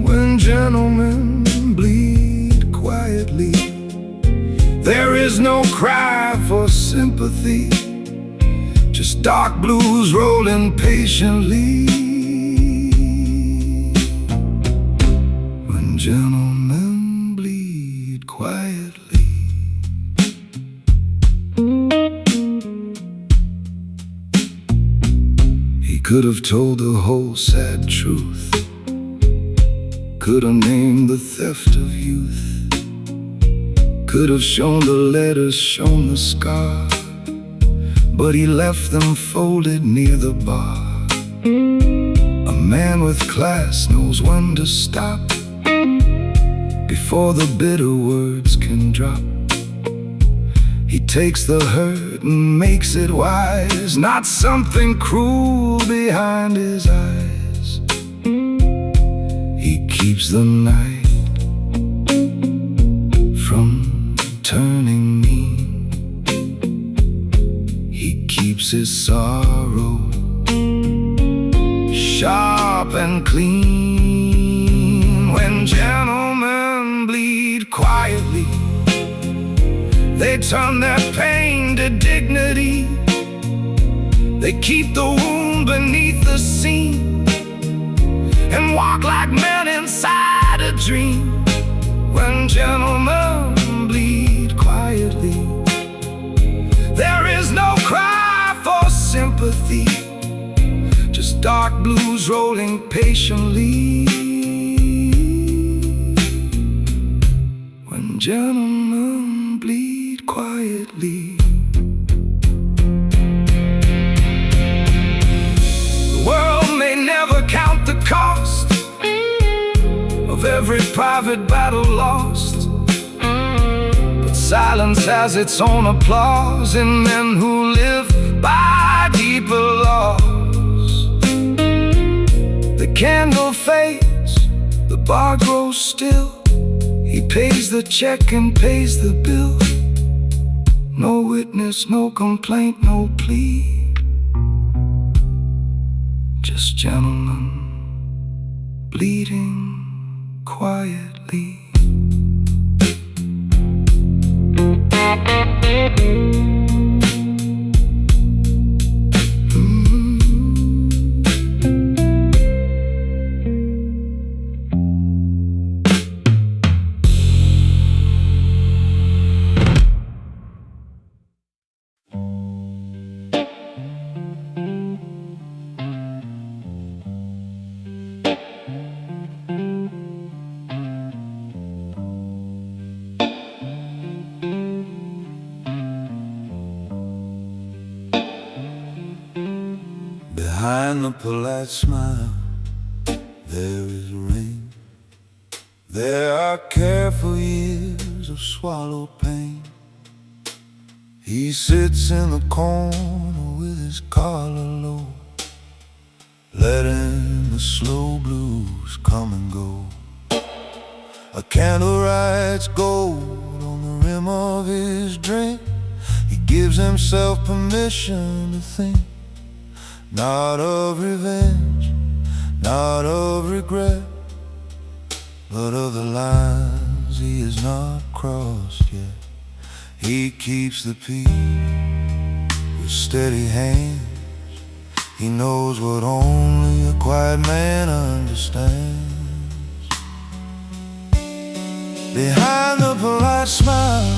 When gentlemen bleed quietly, there is no cry for sympathy, just dark blues rolling patiently. When gentlemen bleed quietly. He could have told the whole sad truth, could have named the theft of youth, could have shown the letters, shown the scar, but he left them folded near the bar. A man with class knows when to stop before the bitter words can drop. He takes the hurt and makes it wise, not something cruel behind his eyes. He keeps the night from turning mean. He keeps his sorrow sharp and clean. When gentlemen bleed quietly, they turn their pain to dignity. They keep the wound beneath the seam and walk like men inside a dream. When gentlemen bleed quietly, there is no cry for sympathy, just dark blues rolling patiently. When gentlemen bleed quietly. The world may never count the cost of every private battle lost, but silence has its own applause in men who live by deeper laws. The candle fades, the bar grows still. He pays the check and pays the bill. No witness, no complaint, no plea, just gentlemen bleeding quietly. polite smile, there is rain. There are careful years of swallowed pain. He sits in the corner with his collar low, letting the slow blues come and go. A candle writes gold on the rim of his drink. He gives himself permission to think, not of revenge, not of regret, but of the lines he has not crossed yet. He keeps the peace with steady hands. He knows what only a quiet man understands. Behind the polite smile,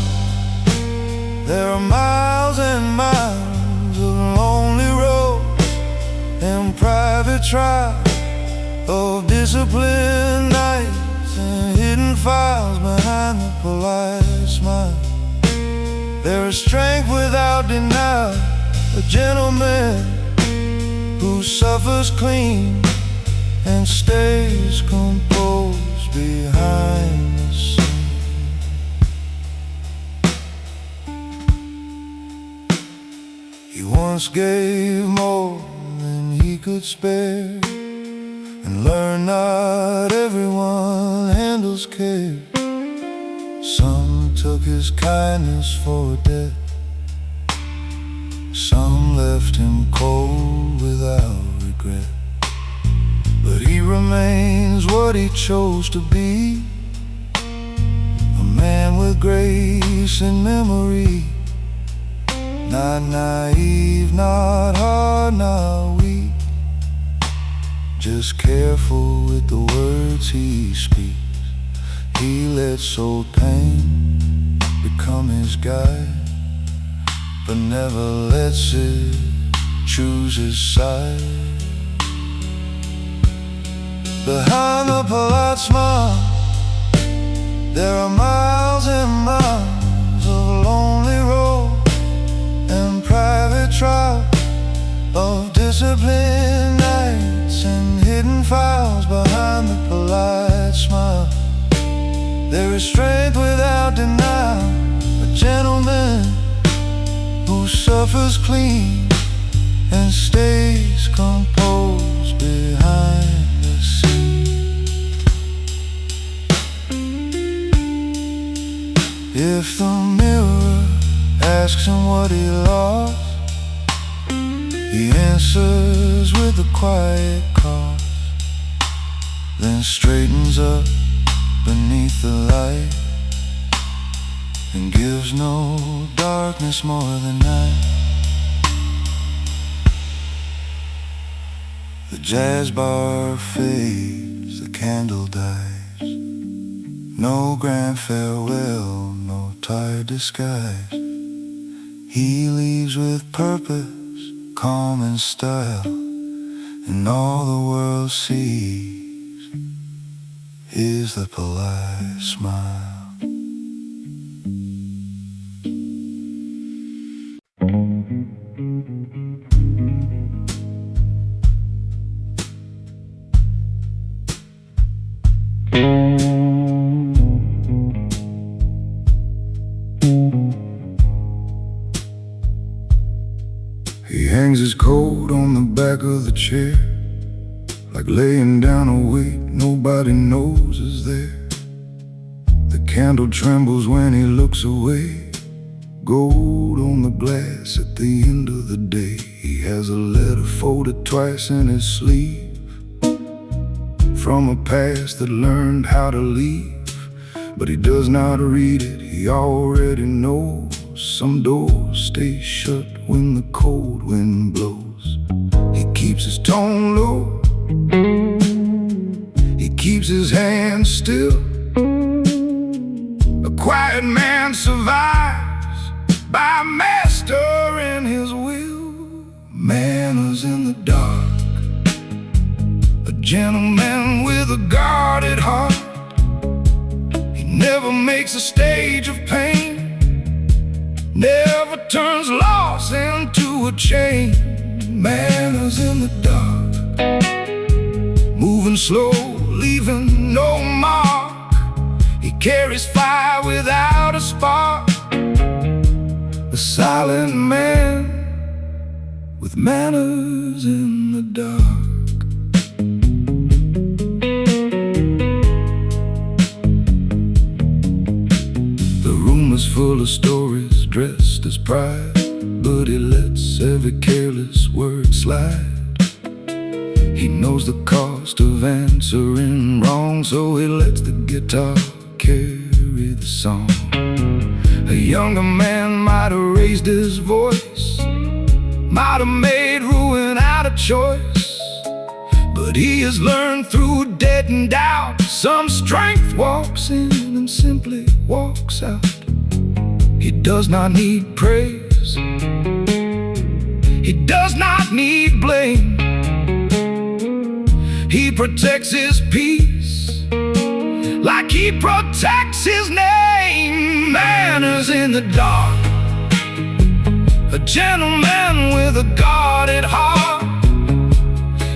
there are miles and miles of lonely road and private trial of disciplined nights and hidden files. Behind the polite smile, there is strength without denial, a gentleman who suffers clean and stays composed behind the scene. He once gave more than he could spare, and learned not everyone handles care. Some took his kindness for a debt, some left him cold without regret. But he remains what he chose to be, a man with grace and memory, not naive, not hard, not weak, just careful with the words he speaks. He lets old pain become his guide, but never lets it choose his side. Behind the polite smile, there are miles and miles of lonely road and private trial of disciplined nights and hidden files. Behind the polite smile, there is strength without denial, a gentleman who suffers clean and stays composed behind the scene. If the mirror asks him what he lost, he answers with a quiet cough, then straightens up beneath the light and gives no darkness more than night. The jazz bar fades, the candle dies. No grand farewell, no tired disguise. He leaves with purpose, calm and style, and all the world sees is the polite smile. He hangs his coat on the back of the chair, like laying down a weight nobody knows is there. The candle trembles when he looks away, gold on the glass at the end of the day. He has a letter folded twice in his sleeve, from a past that learned how to leave. But he does not read it, he already knows some doors stay shut when the cold wind blows. He keeps his tone low, he keeps his hands still. A quiet man survives by mastering his will. Manners in the dark, a gentleman with a guarded heart. He never makes a stage of pain, never turns loss into a chain. Manners in the dark, moving slow, leaving no mark. He carries fire without a spark, a silent man with manners in the dark. The room is full of stories dressed as pride, but he lets every careless word slide. He knows the cost of answering wrong, so he lets the guitar carry the song. A younger man might have raised his voice, might have made ruin out of choice, but he has learned through debt and doubt. Some strength walks in and simply walks out. He does not need praise, he does not need blame. He protects his peace like he protects his name. Manners in the dark, a gentleman with a guarded heart.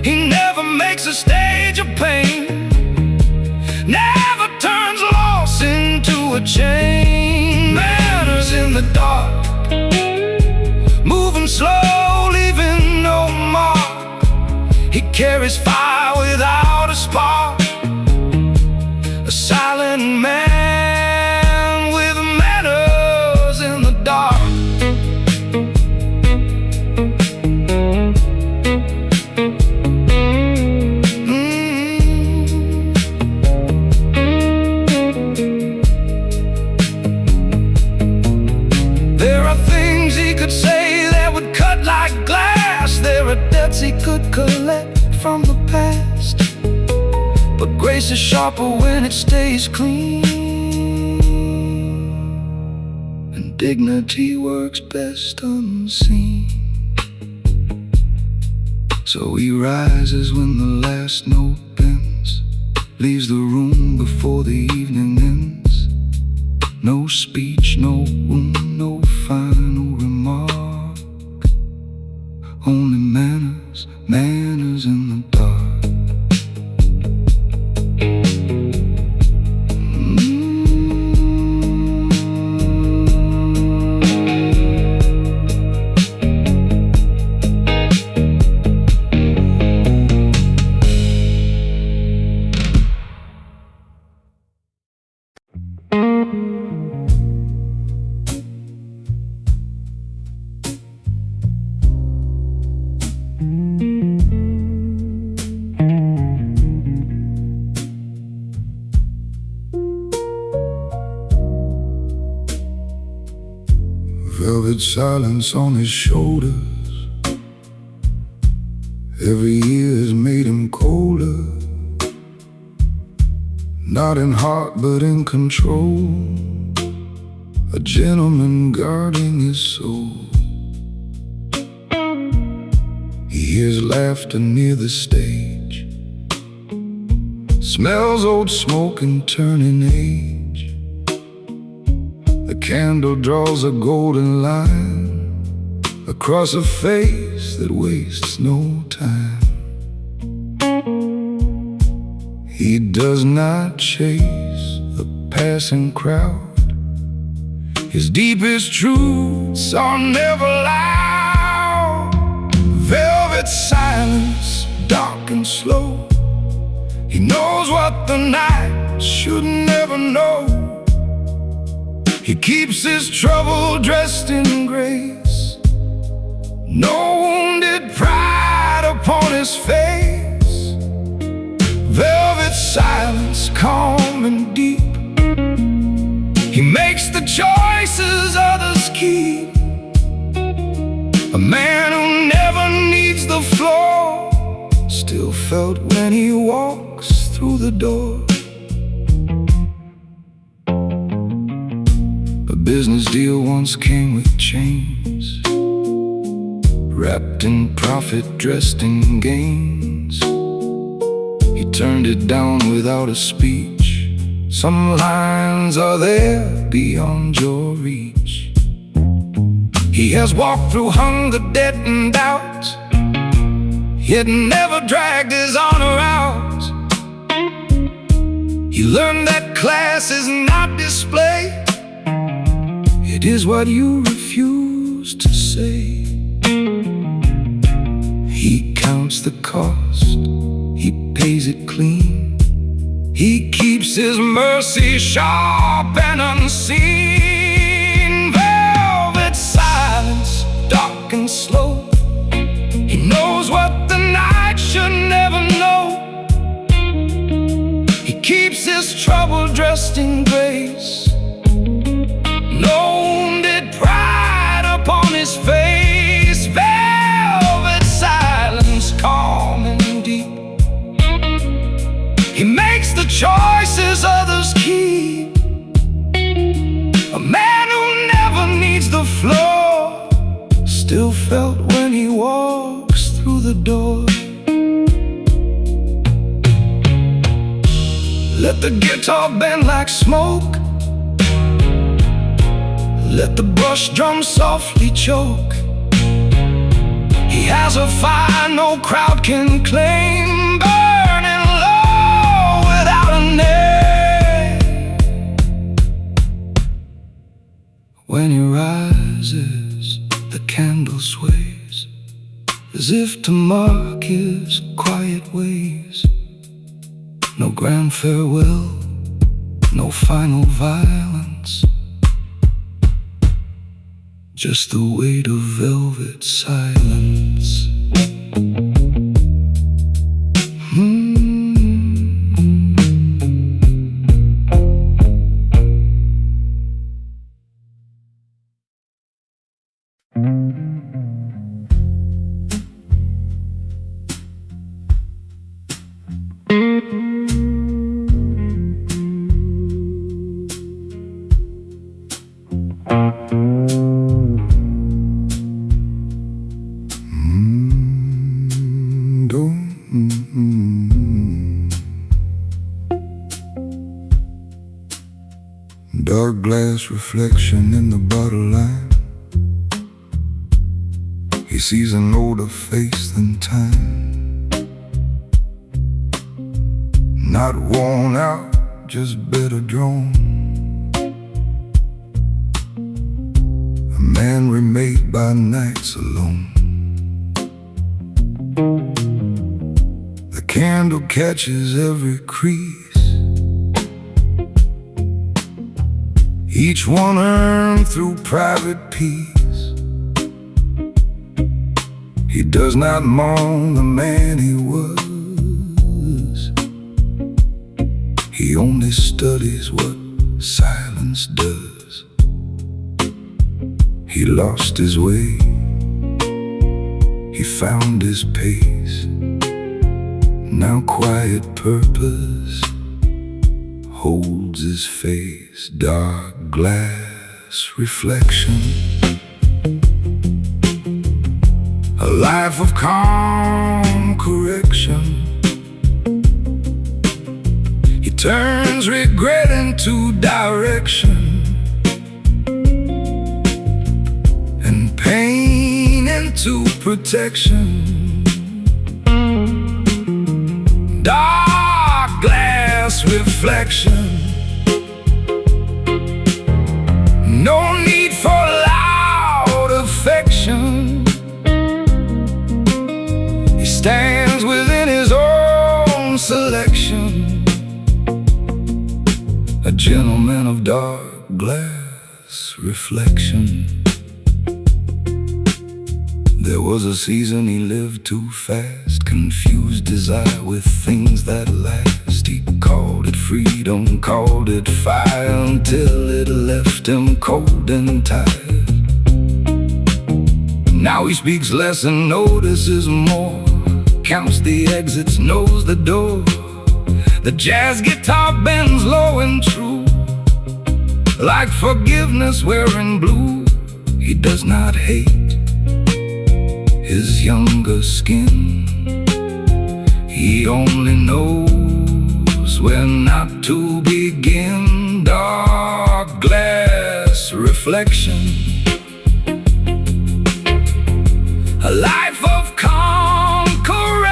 He never makes a stage of pain, never turns loss into a chain. Manners in the dark, moving slow, leaving no mark. He carries fire without a spark, a silent man with manners in the dark. There are things he could say that would cut like glass. There are debts he could collect from the past, but grace is sharper when it stays clean, and dignity works best unseen. So he rises when the last note bends, leaves the room before the evening ends. No speech, no wound, no final remark, only manners, manners in the dark. Velvet silence on his shoulders, every year has made him colder. Not in heart but in control, a gentleman guarding his soul. He hears laughter near the stage, smells old smoke and turning age. The candle draws a golden line across a face that wastes no time. He does not chase a passing crowd, his deepest truths are never loud. Velvet silence, dark and slow, he knows what the night should never know. He keeps his trouble dressed in grace, no wounded pride upon his face. Velvet silence, calm and deep, he makes the choices others keep. A man who never needs the floor, still felt when he walks through the door. A business deal once came with chains, wrapped in profit, dressed in gains. He turned it down without a speech. Some lines are there beyond your reach. He has walked through hunger, debt and doubt. yet never dragged his honor out. He learned that class is not display, it is what you refuse to say. He counts the cost, he pays it clean. He keeps his mercy sharp and unseen. Velvet silence, dark and slow. He knows what the night should never know. He keeps his trouble dressed in grace, no wounded pride upon his face. Velvet silence, calm and deep. He makes the choices others keep. A man who never needs the floor, still felt when he walks through the door. Let the guitar bend like smoke, let the brush drum softly choke. He has a fire no crowd can claim, burning low without a name. When he rises, the candle sways, as if to mark his quiet ways. No grand farewell, no final violence, just the weight of velvet silence. Dark glass reflection in the bottle line. He sees an older face than time, not worn out, just better drawn. A man remade by nights alone. The candle catches every crease, each one earned through private peace. He does not mourn the man he was, he only studies what silence does. He lost his way, he found his pace. Now quiet purpose holds his face. Dark glass reflection, a life of calm correction. He turns regret into direction, and pain into protection. Dark glass reflection, no need for loud affection. He stands within his own selection, a gentleman of dark glass reflection. There was a season he lived too fast, confused desire with things that last. He called it freedom, called it fire, until it left him cold and tired. Now he speaks less and notices more, counts the exits, knows the door. The jazz guitar bends low and true, like forgiveness wearing blue. He does not hate his younger skin, he only knows where not to begin. Dark glass reflection, a life of calm correction.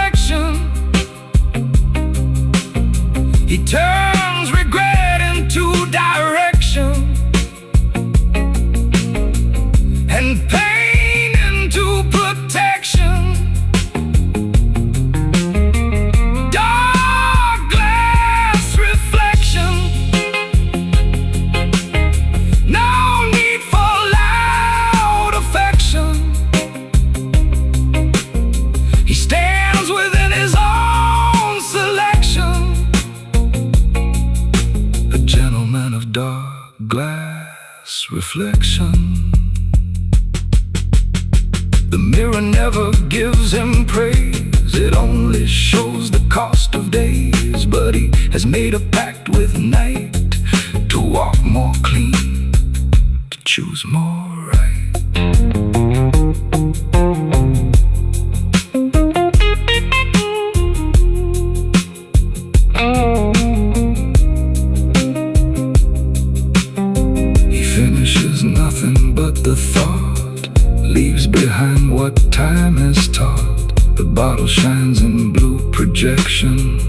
dark glass reflection. The mirror never gives him praise, it only shows the cost of days. But he has made a pact with night to walk more clean, to choose more right. He finishes nothing but the thought, leaves behind what time has taught. The bottle shines in blue projection,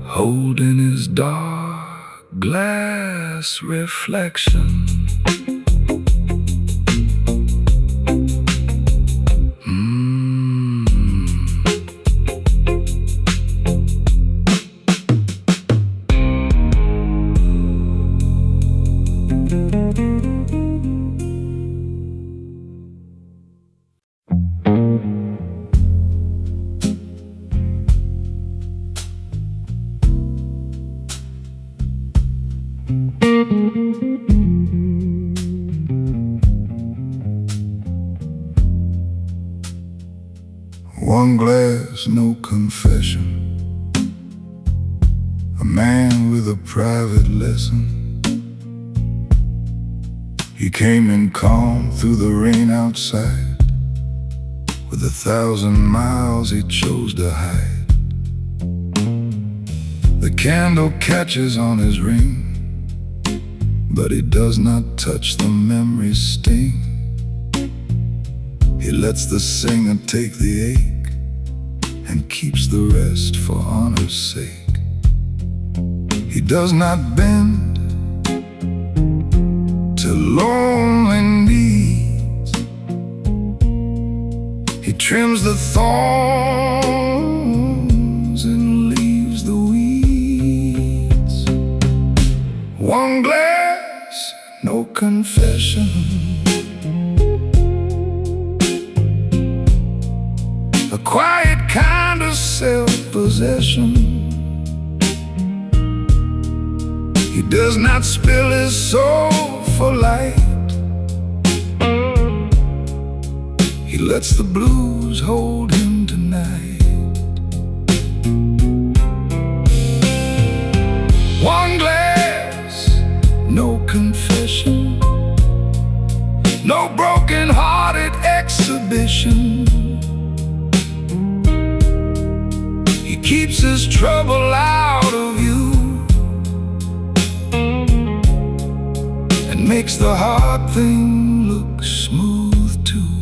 holding his dark glass reflection. One glass, no confession. A man with a private lesson. He came in calm through the rain outside. With 1,000 miles he chose to hide. The candle catches on his ring, but it does not touch the memory's sting. He lets the singer take the ache and keeps the rest for honor's sake. He does not bend to lonely needs. He trims the thorns and leaves the weeds. One glass, no confession. A quiet kind of self-possession. He does not spill his soul for light. He lets the blues hold him tonight. One glass, no confession. No broken-hearted exhibition. He keeps his trouble out of you and makes the hard thing look smooth too.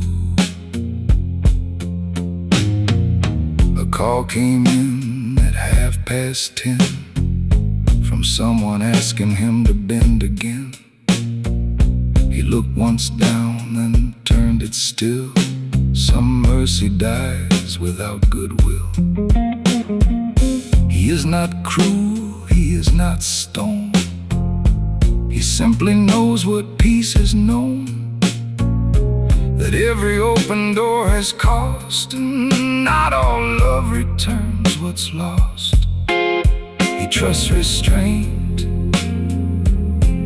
A call came in at 10:30 from someone asking him to bend again. He looked once down, then turned it still. Some mercy dies without goodwill. He is not cruel, he is not stone. He simply knows what peace is known, that every open door has cost, and not all love returns what's lost. He trusts restraint,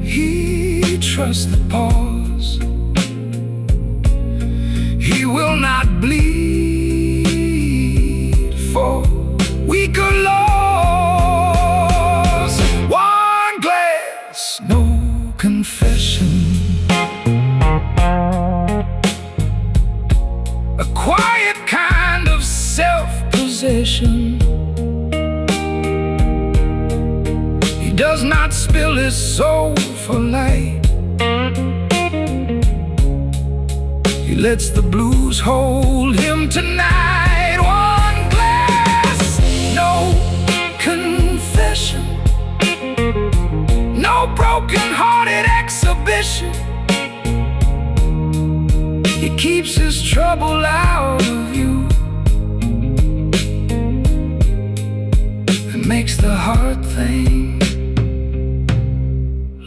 he trusts the pause. He will not bleed for weaker laws. One glass, no confession. A quiet kind of self-possession. He does not spill his soul for light. He lets the blues hold him tonight. One glass, no confession. No broken-hearted exhibition. He keeps his trouble out of you and makes the hard thing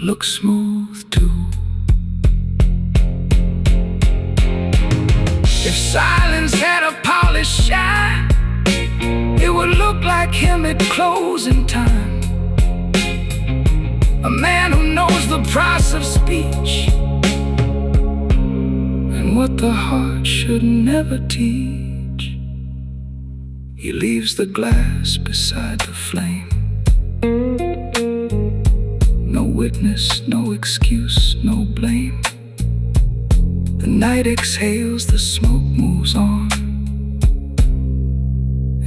look smooth too. If silence had a polished shine, it would look like him at closing time. a man who knows the price of speech and what the heart should never teach. He leaves the glass beside the flame. No witness, no excuse, no blame. The night exhales, the smoke moves on,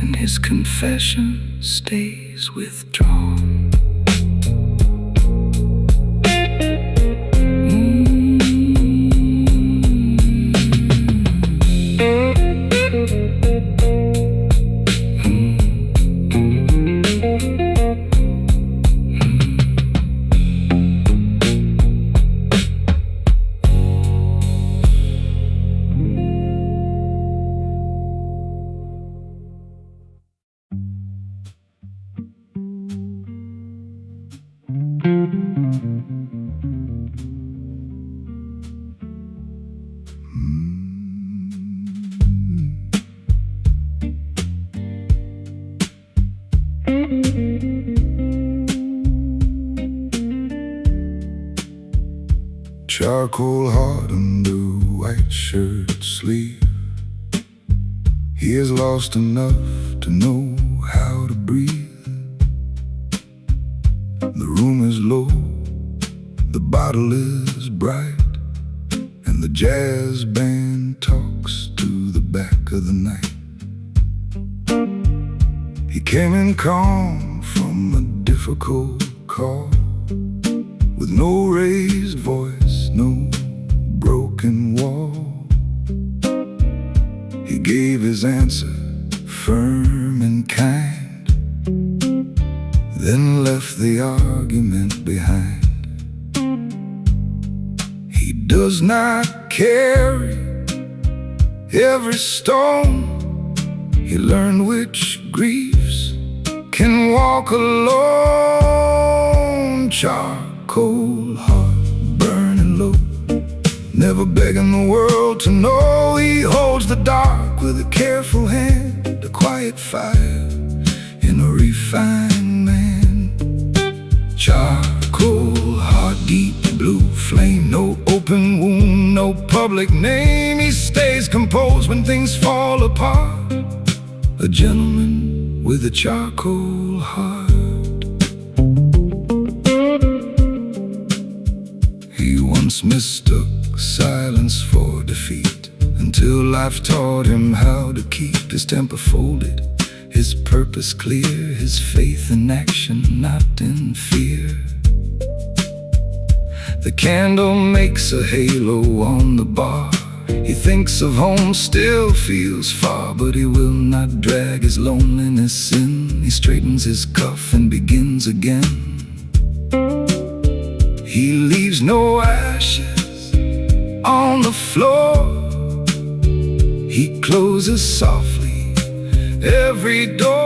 and his confession stays withdrawn. Charcoal heart under white shirt sleeve. He is lost enough to know how to breathe. The room is low, the bottle is bright, and the jazz band talks to the back of the night. He came in calm from a difficult call, with no raised voice, no broken wall. He gave his answer, firm and kind, then left the argument behind. He does not carry every stone. He learned which griefs can walk alone. Charcoal heart burning low, never begging the world to know. He holds the dark with a careful hand, a quiet fire in a refined man. Charcoal heart, deep blue flame, no open wound, no public name. He stays composed when things fall apart, a gentleman with a charcoal heart. He once mistook silence for defeat, until life taught him how to keep his temper folded, his purpose clear, his faith in action, not in fear. The candle makes a halo on the bar. He thinks of home, still feels far, but he will not drag his loneliness in. He straightens his cuff and begins again. He leaves no ashes on the floor. He closes softly every door.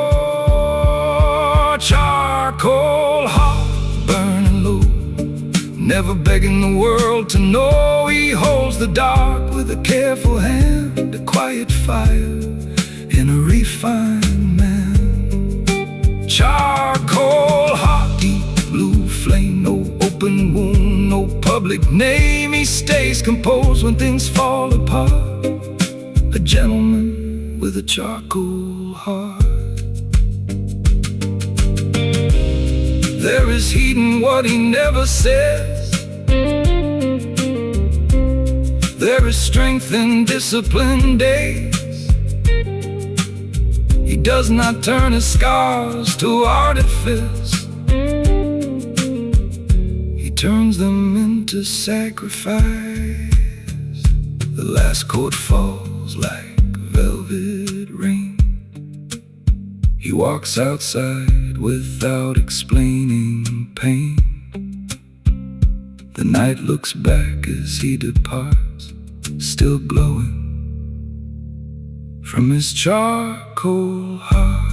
Charcoal heart burning low, never begging the world to know. He holds the dark with a careful hand, a quiet fire in a refined man. Charcoal heart, deep blue flame, no open wound, no public name. He stays composed when things fall apart, a gentleman with a charcoal heart. There is heat in what he never says. There is strength in disciplined days. He does not turn his scars to artifice. He turns them into sacrifice. The last chord falls like velvet rain. He walks outside without explaining pain. The night looks back as he departs, still glowing from his charcoal heart.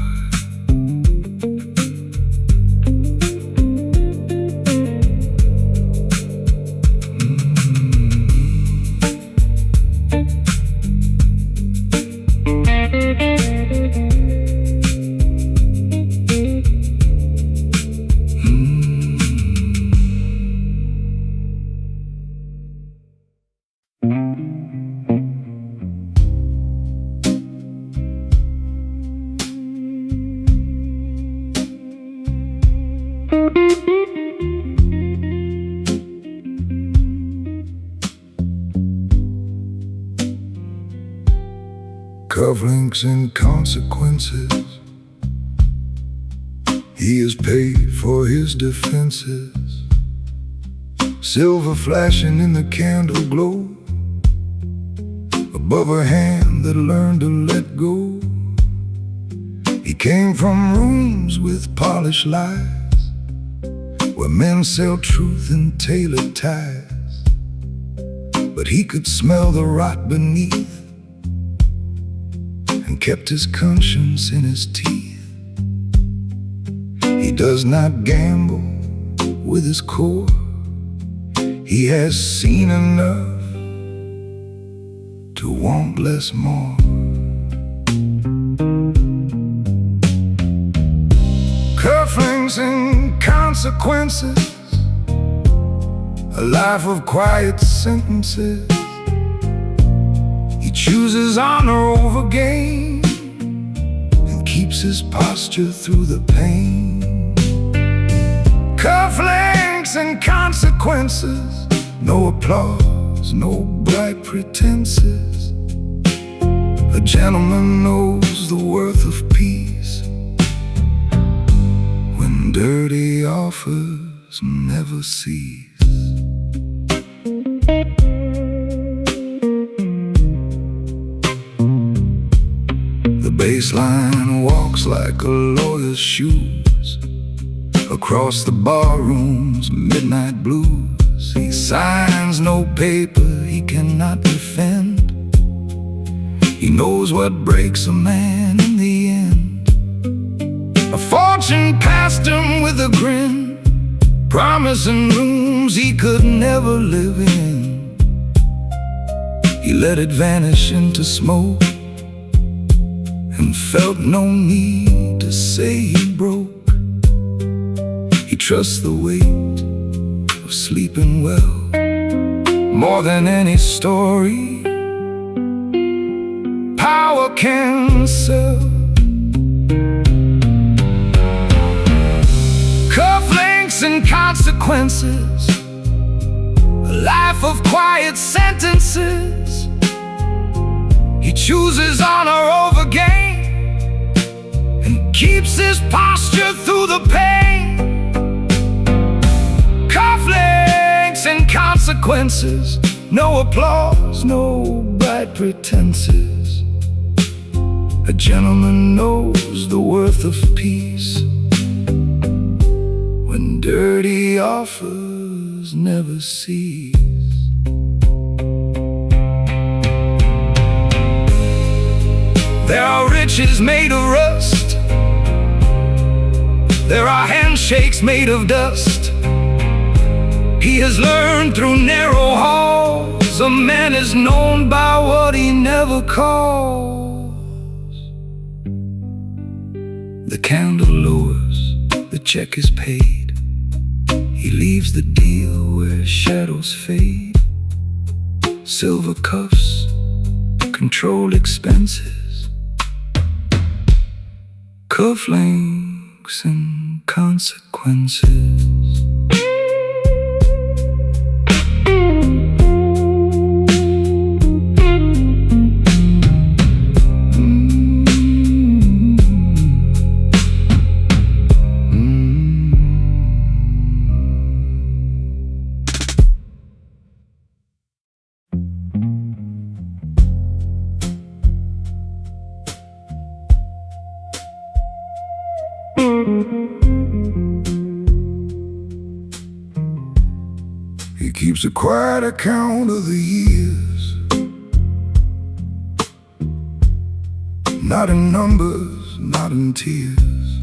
cufflinks and consequences. He has paid for his defenses. Silver flashing in the candle glow, above a hand that learned to let go. He came from rooms with polished lies, where men sell truth in tailored ties. But he could smell the rot beneath, and kept his conscience in his teeth. He does not gamble with his core. He has seen enough to want less more. Cufflinks and consequences, a life of quiet sentences. He chooses honor over gain, and keeps his posture through the pain. Cufflinks and consequences, no applause, no bright pretenses. A gentleman knows the worth of peace, when dirty offers never cease. The baseline walks like a lawyer's shoes across the barroom's midnight blues. He signs no paper he cannot defend. He knows what breaks a man in the end. A fortune passed him with a grin, promising rooms he could never live in. He let it vanish into smoke, and felt no need to say he broke. He trusts the weight of sleeping well more than any story power can sell. Cufflinks and consequences, a life of quiet sentences. He chooses honor over gain, and keeps his posture through the pain. Cufflinks and consequences, no applause, no bright pretenses. A gentleman knows the worth of peace, when dirty offers never cease. There are riches made of rust, there are handshakes made of dust. He has learned through narrow halls, a man is known by what he never calls. The candle lowers, the check is paid. He leaves the deal where shadows fade. Silver cuffs, controlled expenses. Cufflinks and consequences. He keeps a quiet account of the years, not in numbers, not in tears,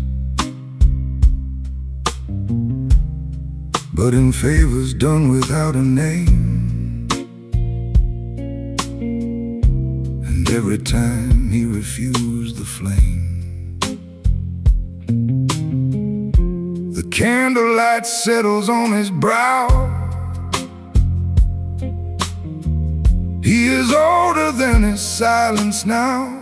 but in favors done without a name. And every time he refused the flame, the candlelight settles on his brow. He is older than his silence now.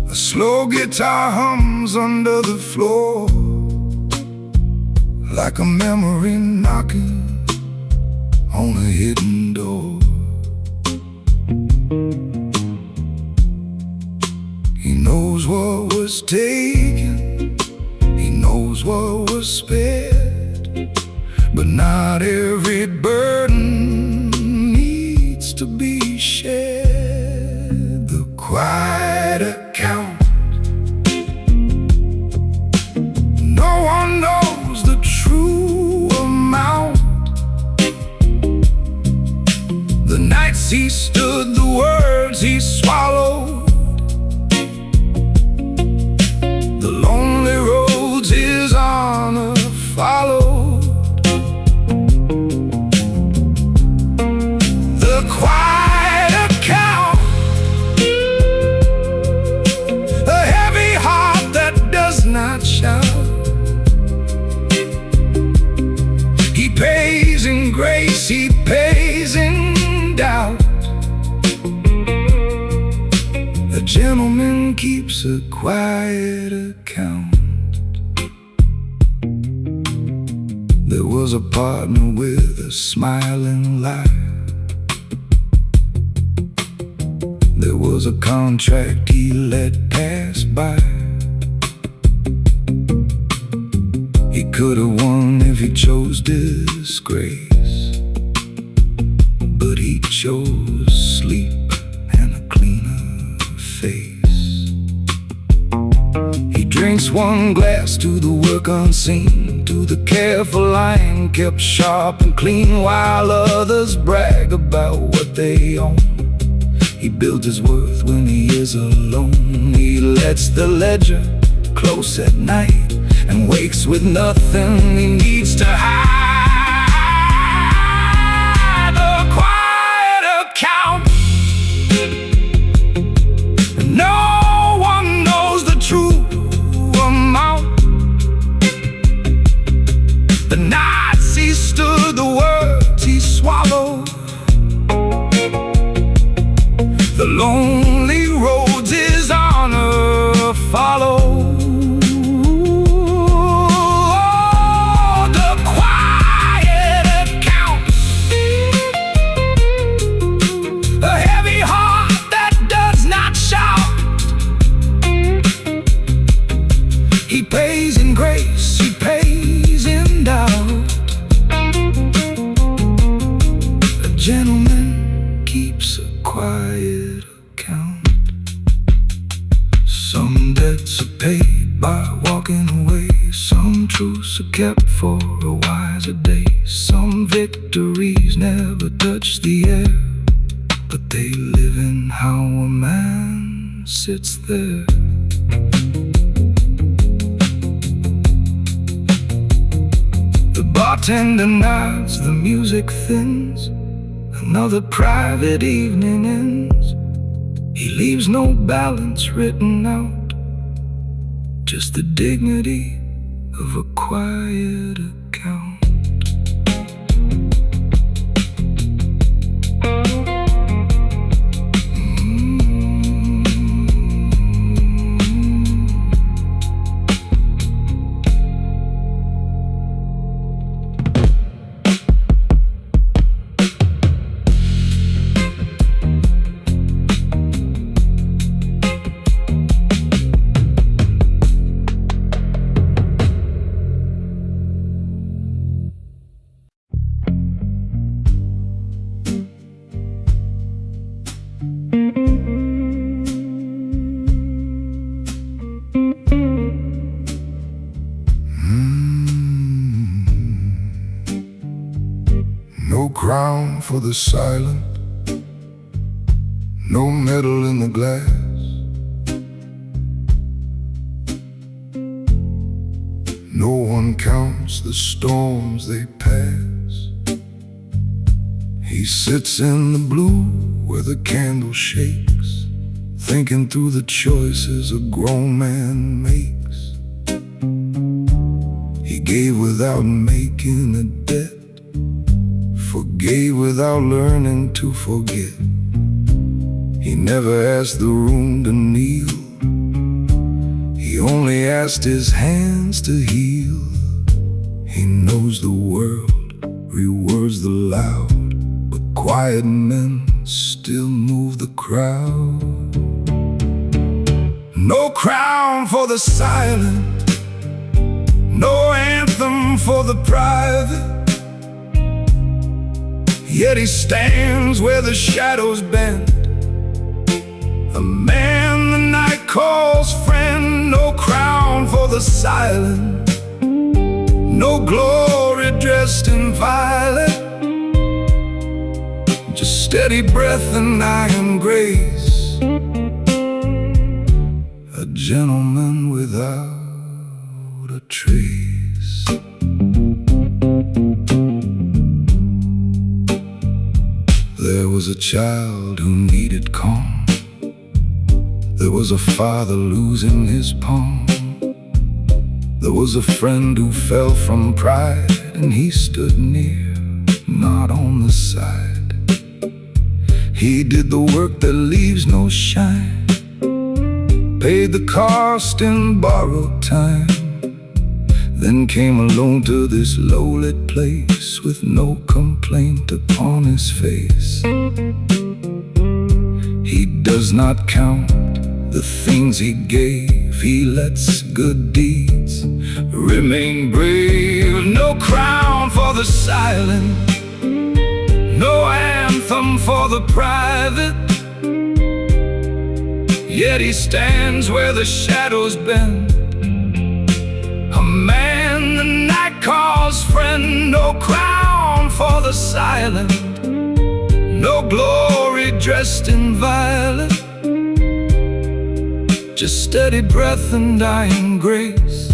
A slow guitar hums under the floor, like a memory knocking on a hidden door. was taken, he knows what was spared. But not every burden needs to be shared. The quiet account. No one knows the true amount. The nights he stood, the words he swallowed, the lonely roads his honor followed. The quiet account. A heavy heart that does not shout. He pays in grace, he pays in doubt. A gentleman keeps a quiet account. There was a partner with a smiling life. There was a contract he let pass by. He could have won if he chose disgrace, but he chose sleep and a cleaner face. He drinks one glass to the work unseen, to the careful line kept sharp and clean, while others brag about what they own. He builds his worth when he is alone. He lets the ledger close at night and wakes with nothing he needs to hide. The quiet account. No one knows the true amount. The nights he stood, the words he swallowed, the lonely roads his honor followed. He pays in grace, he pays in doubt. A gentleman keeps a quiet account. Some debts are paid by walking away. Some truths are kept for a wiser day. Some victories never touch the air, but they live in how a man sits there. The bartender nods, the music thins, another private evening ends. He leaves no balance written out, just the dignity of a quiet account. No crown for the silent, no medal in the glass. No one counts the storms they pass. He sits in the blue where the candle shakes, thinking through the choices a grown man makes. He gave without making a debt, forgave without learning to forget. He never asked the room to kneel, he only asked his hands to heal. He knows the world rewards the loud, but quiet men still move the crowd. No crown for the silent, no anthem for the private. Yet he stands where the shadows bend, a man the night calls friend. No crown for the silent, no glory dressed in violet, just steady breath and iron grace, a gentleman without a trace. There was a child who needed calm. There was a father losing his palm. There was a friend who fell from pride, and he stood near, not on the side. He did the work that leaves no shine, paid the cost in borrowed time, then came alone to this lowly place with no complaint upon his face. He does not count the things he gave, he lets good deeds remain brave. No crown for the silent, no anthem for the private, yet he stands where the shadows bend, a man the night calls friend. No crown for the silent, no glory dressed in violet, just steady breath and dying grace,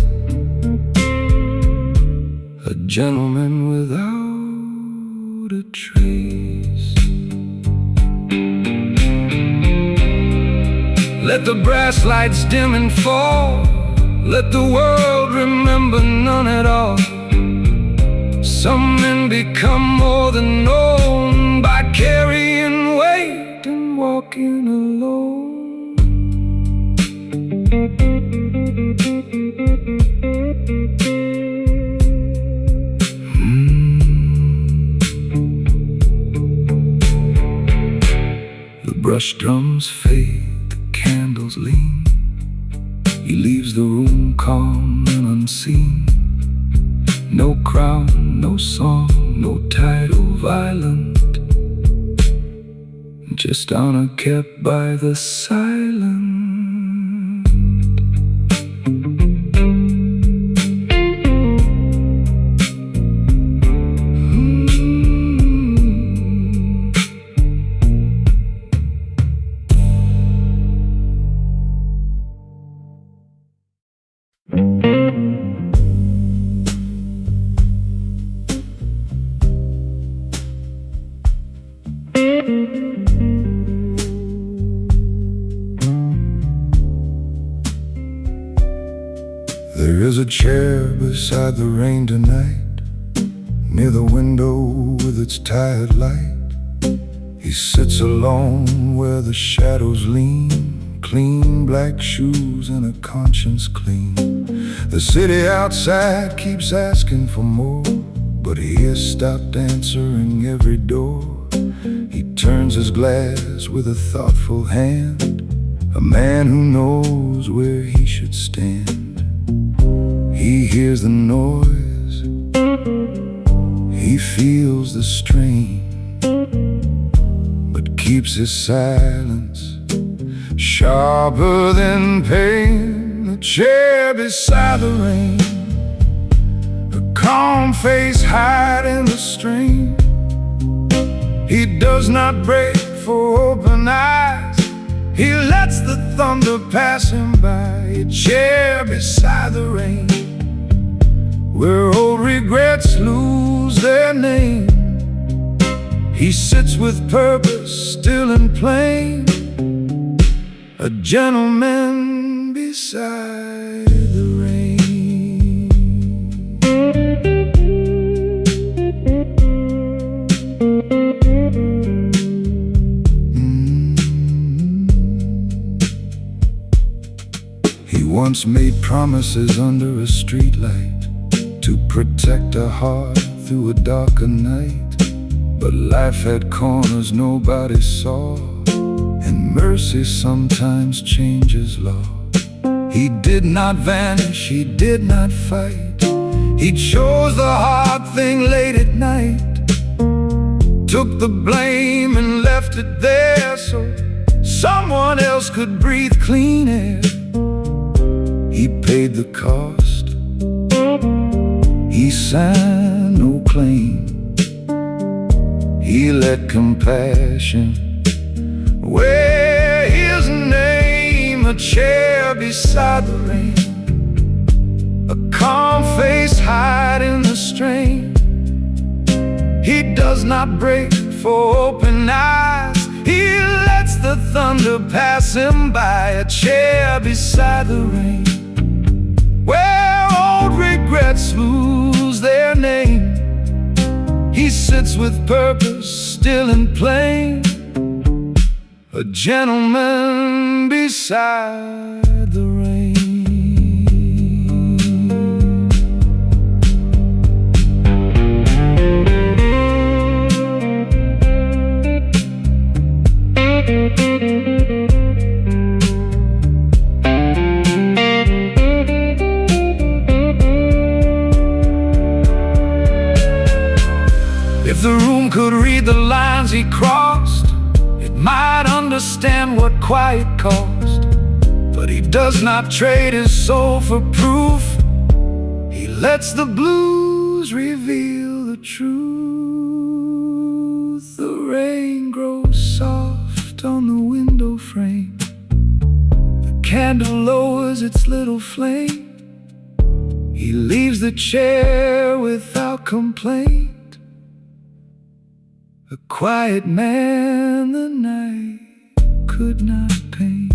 a gentleman without a trace. Let the brass lights dim and fall, let the world remember none at all. Some men become more than known by carrying weight and walking alone. The brush drums fade, the candles lean. He leaves the room calm and unseen. No crown, no song, no title violent, just honor kept by the silent. There is a chair beside the rain tonight, near the window with its tired light. He sits alone where the shadows lean, clean black shoes and a conscience clean. The city outside keeps asking for more, but he has stopped answering every door. He turns his glass with a thoughtful hand, a man who knows where he should stand. He hears the noise, he feels the strain, but keeps his silence sharper than pain. A chair beside the rain, a calm face hiding the strain. He does not break for open eyes, he lets the thunder pass him by. A chair beside the rain, where old regrets lose their name. He sits with purpose, still and plain, a gentleman beside the rain. He once made promises under a streetlight to protect a heart through a darker night. But life had corners nobody saw, and mercy sometimes changes law. He did not vanish, he did not fight. He chose the hard thing late at night, took the blame and left it there so someone else could breathe clean air. He paid the cost, he signed no claim. He let compassion wear his name. A chair beside the rain, a calm face hiding the strain. He does not break for open eyes, he lets the thunder pass him by. A chair beside the rain, where old regrets lose their name. He sits with purpose, still and plain, a gentleman beside the rain. If the room could read the lines he crossed, it might understand what quiet cost. But he does not trade his soul for proof. He lets the blues reveal the truth. The rain grows soft on the window frame, the candle lowers its little flame. He leaves the chair without complaint, a quiet man the night could not paint.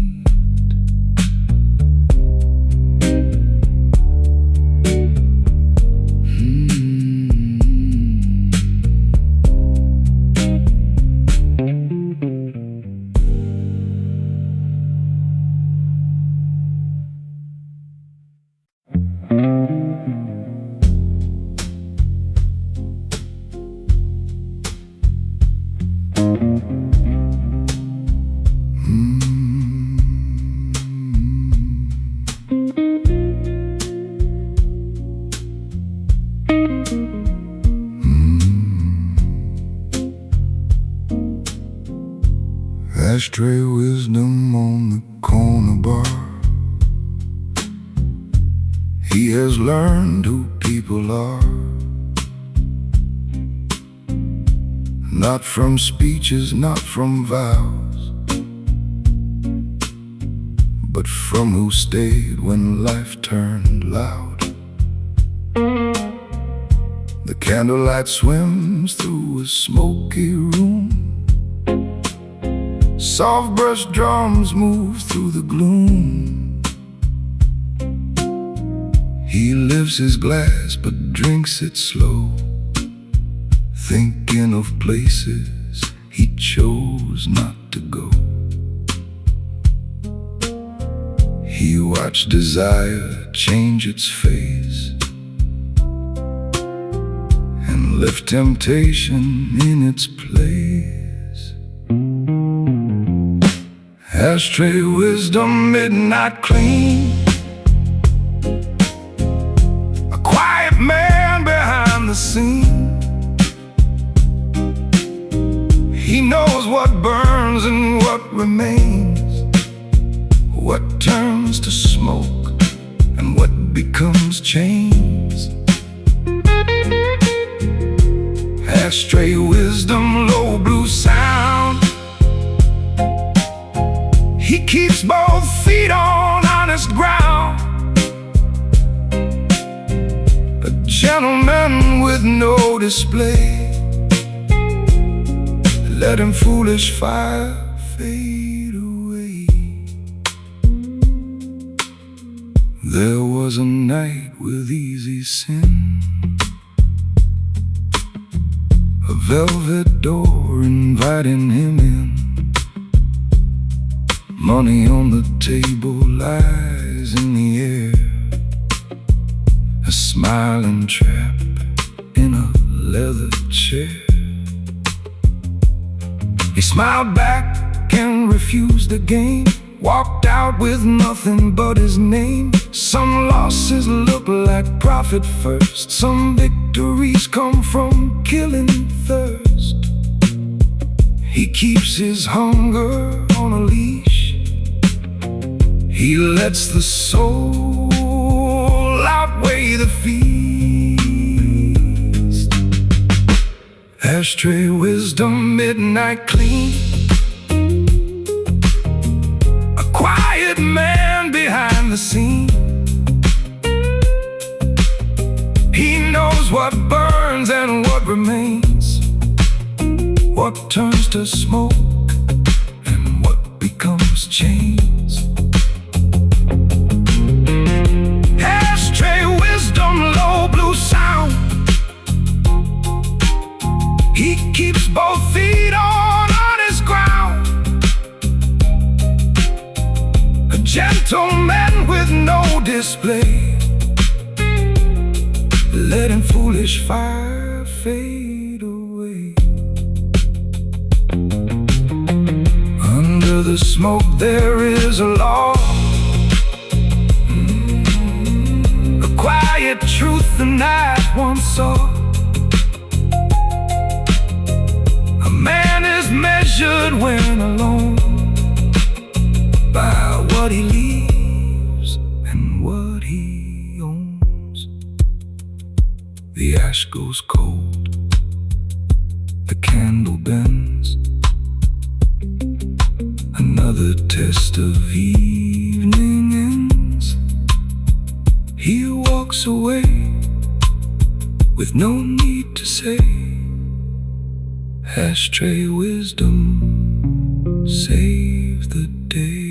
Ashtray wisdom on the corner bar. He has learned who people are, not from speeches, not from vows, but from who stayed when life turned loud. The candlelight swims through a smoky room, soft brush drums move through the gloom. He lifts his glass but drinks it slow, thinking of places he chose not to go. He watched desire change its face and left temptation in its place. Ashtray wisdom, midnight clean, a quiet man behind the scene. He knows what burns and what remains, what turns to smoke and what becomes chains. Ashtray wisdom, low blue sound. He keeps both feet on honest ground, a gentleman with no display, letting foolish fire fade away. There was a night with easy sin, a velvet door inviting him in. Money on the table lies in the air, a smiling trap in a leather chair. He smiled back and refused the game, walked out with nothing but his name. Some losses look like profit first. Some victories come from killing thirst. He keeps his hunger on a leash. He lets the soul outweigh the feast. Ashtray wisdom, midnight clean. A quiet man behind the scene. He knows what burns and what remains, what turns to smoke and what becomes chains. Ashtray wisdom, low blue sound. He keeps both feet on honest ground. A gentleman with no display, letting foolish fire fade away. Under the smoke there is a law, a quiet truth the night once saw. A man is measured when alone by what he leaves and what he owns. The ash goes cold, the candle bends. Another test of evening ends. He walks away with no need to say. Ashtray wisdom, save the day.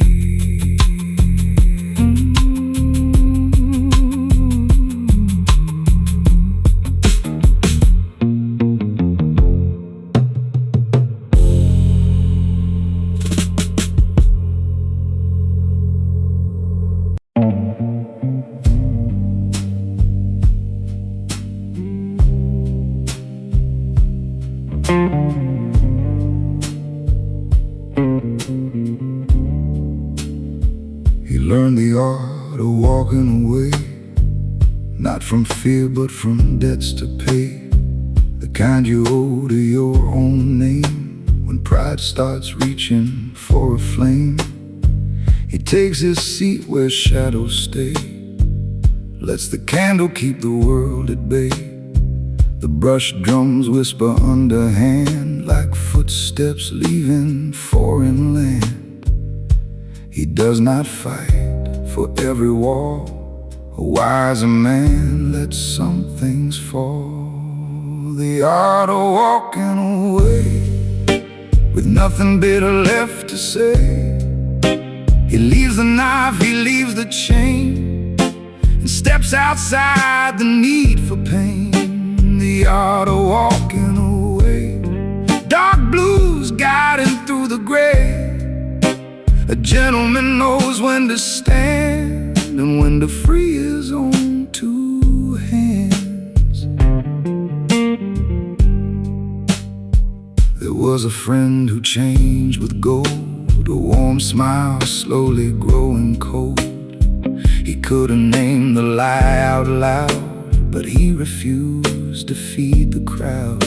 He learned the art of walking away, not from fear but from debts to pay, the kind you owe to your own name. When pride starts reaching for a flame, he takes his seat where shadows stay, lets the candle keep the world at bay. The brush drums whisper underhand like footsteps leaving foreign land. He does not fight for every wall. A wiser man lets some things fall. The art of walking away with nothing bitter left to say. He leaves the knife, he leaves the chain, and steps outside the need for pain. The art of walking away. Dark blues guiding through the gray. A gentleman knows when to stand and when to free his own two hands. There was a friend who changed with gold, a warm smile slowly growing cold. He could have named the lie out loud, but he refused to feed the crowd.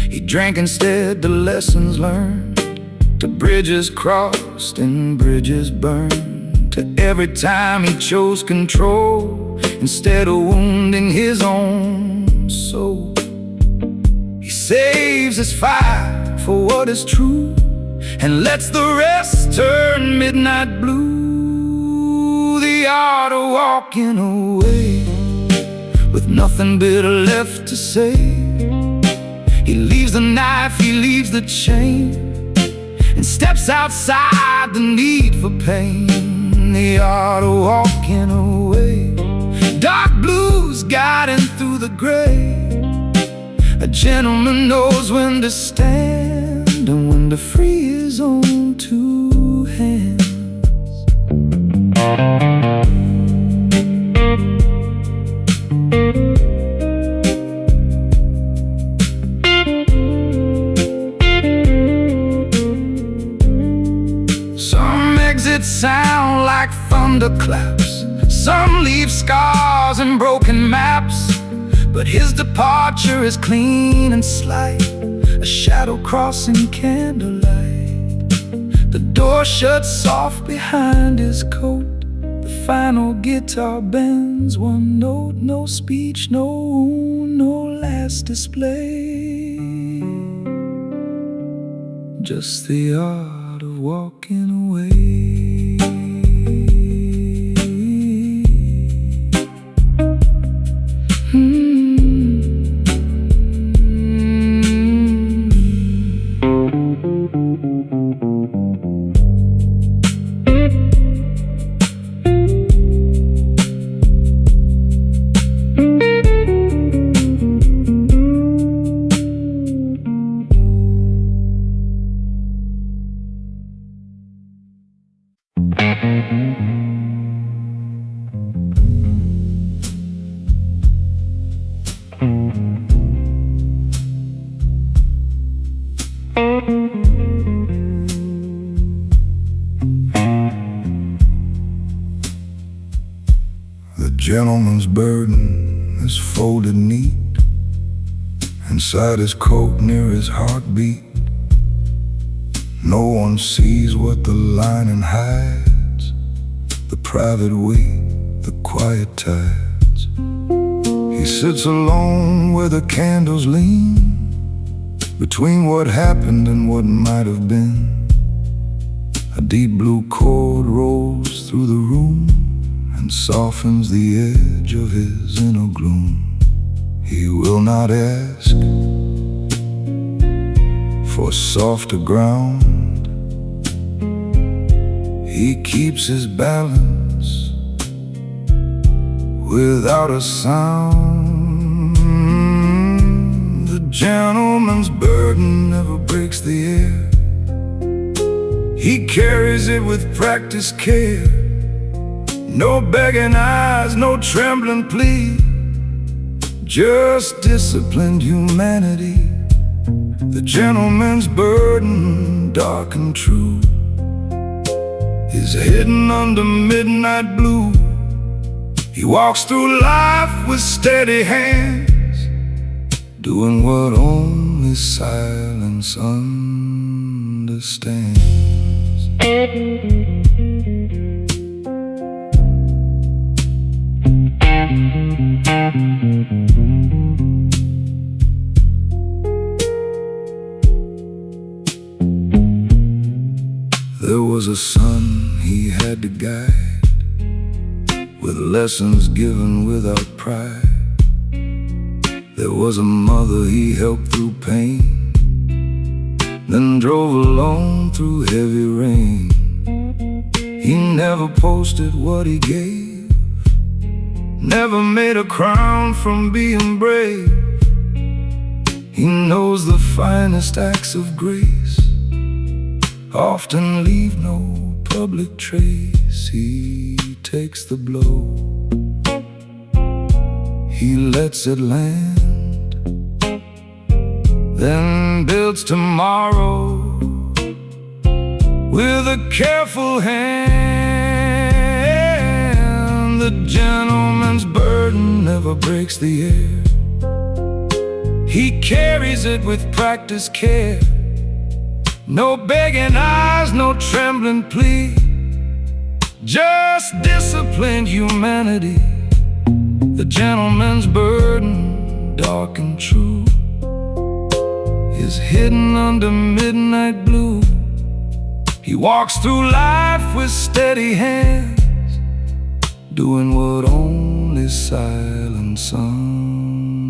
He drank instead the lessons learned, to bridges crossed and bridges burned, to every time he chose control instead of wounding his own soul. He saves his fire for what is true and lets the rest turn midnight blue. The art of walking away with nothing bitter left to say. He leaves the knife, he leaves the chain, and steps outside the need for pain. The art of walking away. Dark blues guiding through the gray. A gentleman knows when to stand and when to free his own two hands. thunderclaps. Some leave scars and broken maps, but his departure is clean and slight, a shadow crossing candlelight. The door shuts soft behind his coat. The final guitar bends one note. No speech, no last display, just the art of walking away. The gentleman's burden is folded neat inside his coat near his heartbeat. No one sees what the lining hides, the private weight, the quiet tides. He sits alone where the candles lean, between what happened and what might have been. A deep blue chord rolls through the room and softens the edge of his inner gloom. He will not ask for softer ground. He keeps his balance without a sound. The gentleman's burden never breaks the air. He carries it with practiced care. No begging eyes, no trembling plea, just disciplined humanity. The gentleman's burden, dark and true, is hidden under midnight blue. He walks through life with steady hands, doing what only silence understands. There was a son he had to guide, with lessons given without pride. There was a mother he helped through pain, then drove alone through heavy rain. He never posted what he gave, never made a crown from being brave. He knows the finest acts of grace often leave no public trace. He takes the blow, he lets it land, then builds tomorrow with a careful hand. The gentleman's burden never breaks the air. He carries it with practiced care. No begging eyes, no trembling plea, just disciplined humanity. The gentleman's burden, dark and true, is hidden under midnight blue. He walks through life with steady hands, doing what only silence understands.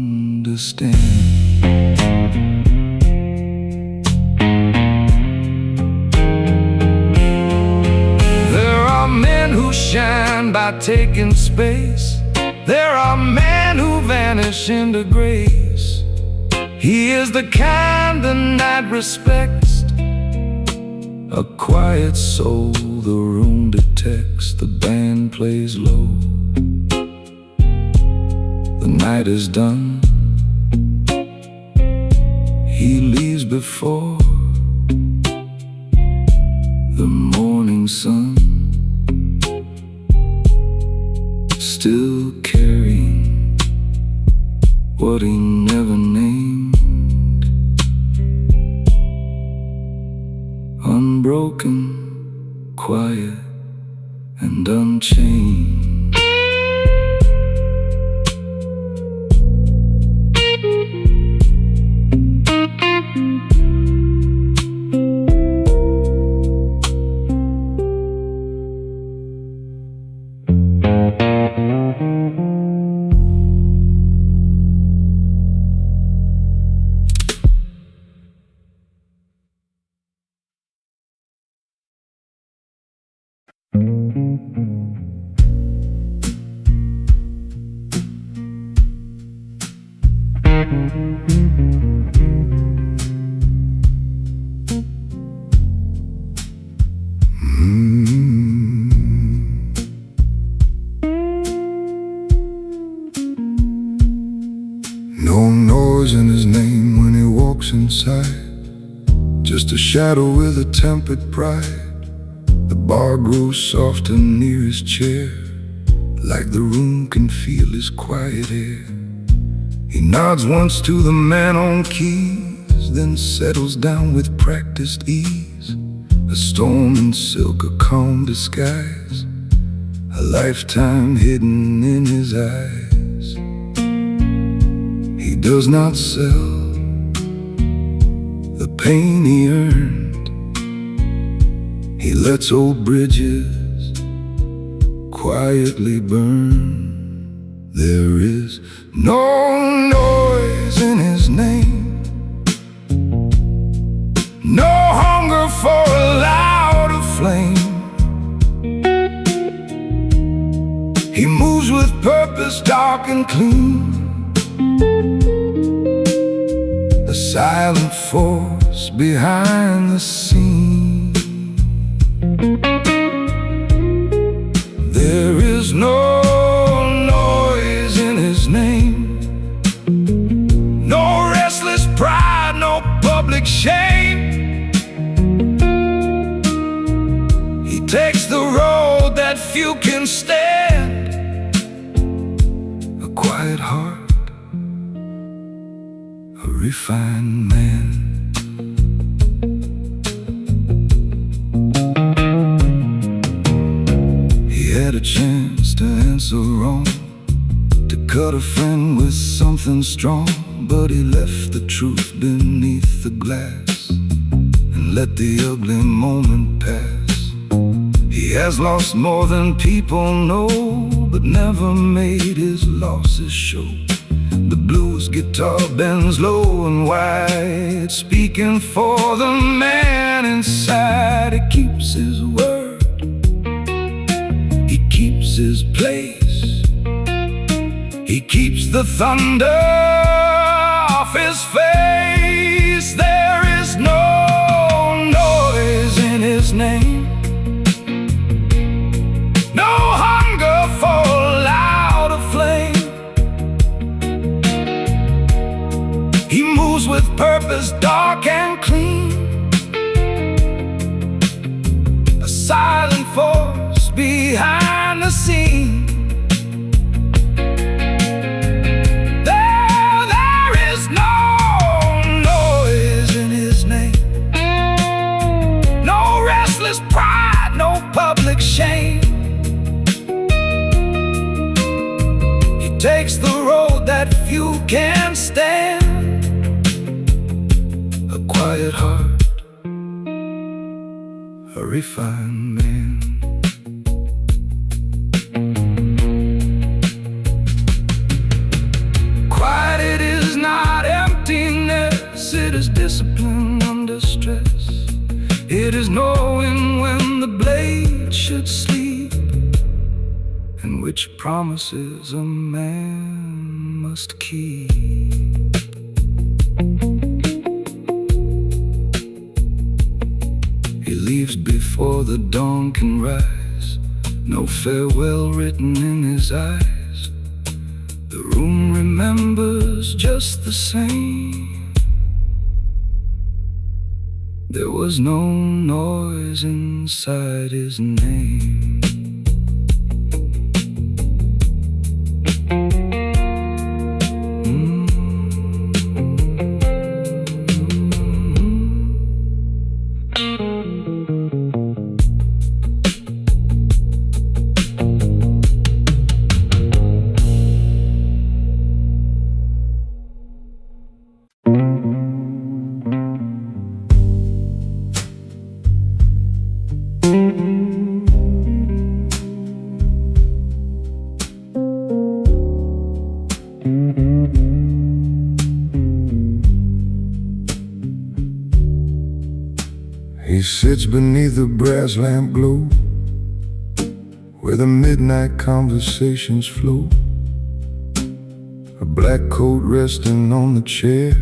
Men who shine by taking space. There are men who vanish into grace. He is the kind the night respects, a quiet soul the room detects. The band plays low, the night is done. He leaves before the morning sun. still carrying what he never named. Unbroken, quiet, and unchained. No noise in his name when he walks inside, just a shadow with a tempered pride. The bar grows softer near his chair, like the room can feel his quiet air. He nods once to the man on keys, then settles down with practiced ease. A storm in silk, a calm disguise, a lifetime hidden in his eyes. He does not sell the pain he earned. He lets old bridges quietly burn. There is no noise in his name, no hunger for a louder flame. He moves with purpose, dark and clean, a silent force behind the scene. There is no noise in his name, no restless pride, no public shame. He takes the road that few can stand, a quiet heart, a refined man. He had a chance to answer wrong, to cut a friend with something strong, but he left the truth beneath the glass and let the ugly moment pass. He has lost more than people know, but never made his losses show. The blues guitar bends low and wide, speaking for the man inside. He keeps his word, he keeps his place, he keeps the thunder off his face. There is no noise in his name, no hunger for louder flame. He moves with purpose, dark and clean, a silent force behind the scene. There is no noise in his name, no restless pride, no public shame. He takes the road that few can stand, a quiet heart, a refined man. Quiet, it is not emptiness, it is discipline under stress. It is knowing when the blade should sleep, and which promises a man must keep. He leaves before the dawn can rise, no farewell written in his eyes. The room remembers just the same. There was no noise inside his name. He sits beneath the brass lamp glow, where the midnight conversations flow. A black coat resting on the chair,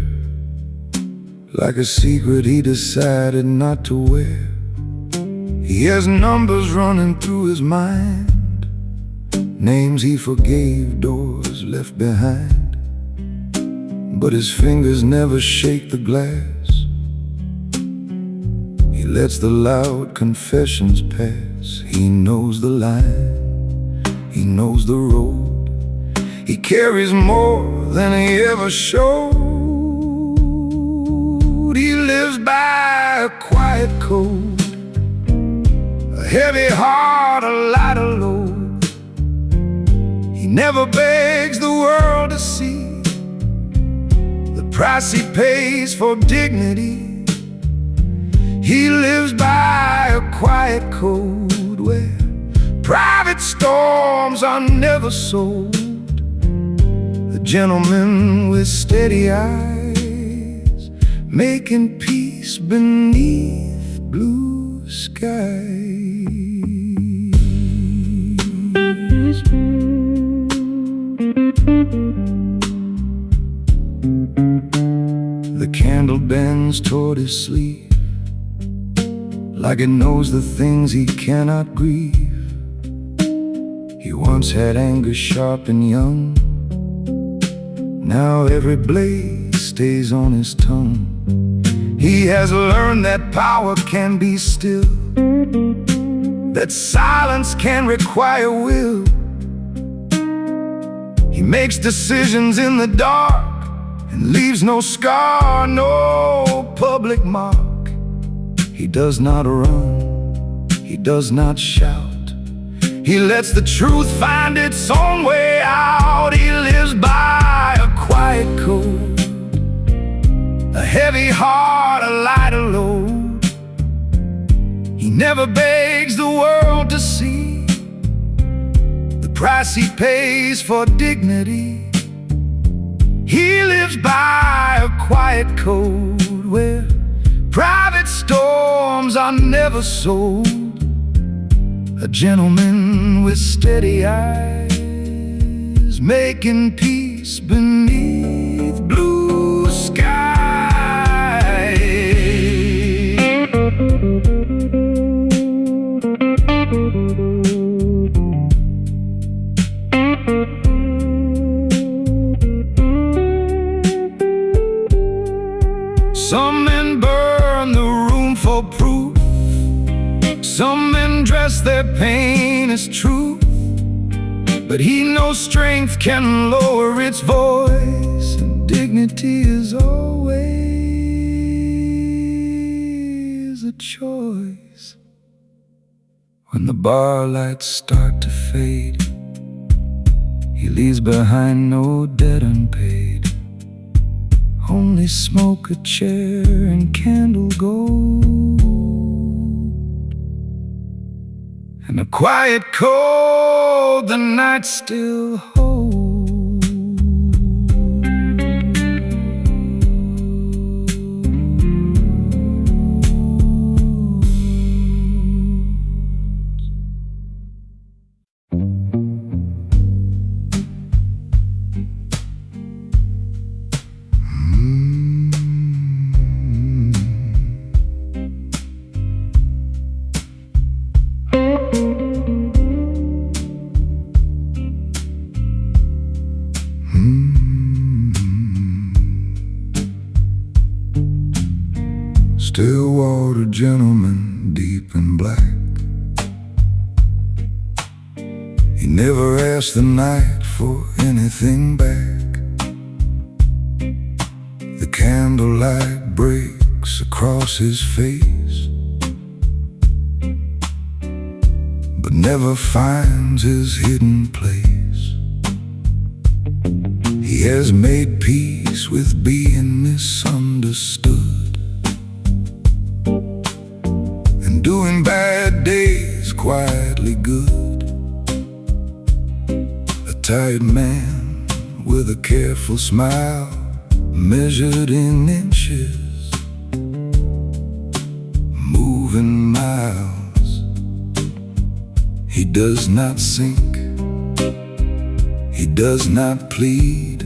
like a secret he decided not to wear. He has numbers running through his mind, names he forgave, doors left behind. But his fingers never shake the glass. He lets the loud confessions pass. He knows the line, he knows the road. He carries more than he ever showed. He lives by a quiet code, a heavy heart, a lighter load. He never begs the world to see the price he pays for dignity. He lives by a quiet code where private storms are never sold. A gentleman with steady eyes, making peace beneath blue skies. The candle bends toward his sleeve, like it knows the things he cannot grieve. He once had anger sharp and young, now every blade stays on his tongue. He has learned that power can be still, that silence can require will. He makes decisions in the dark and leaves no scar, no public mark. He does not run, he does not shout. He lets the truth find its own way out. He lives by a quiet code, a heavy heart, a lighter load. He never begs the world to see the price he pays for dignity. He lives by a quiet code where private storms are never sold. A gentleman with steady eyes, making peace beneath blue skies. Some men burn the room for proof, some men dress their pain as truth. But he knows strength can lower its voice, and dignity is always a choice. When the bar lights start to fade, he leaves behind no debt unpaid, only smoke, a chair, and candle gold, and a quiet cold the night still holds. Stillwater gentleman, deep in black. He never asked the night for anything back. The candlelight breaks across his face, but never finds his hidden place. He has made peace with being misunderstood, and doing bad days quietly good. A tired man with a careful smile, measured in inches, moving smiles. He does not sink, he does not plead.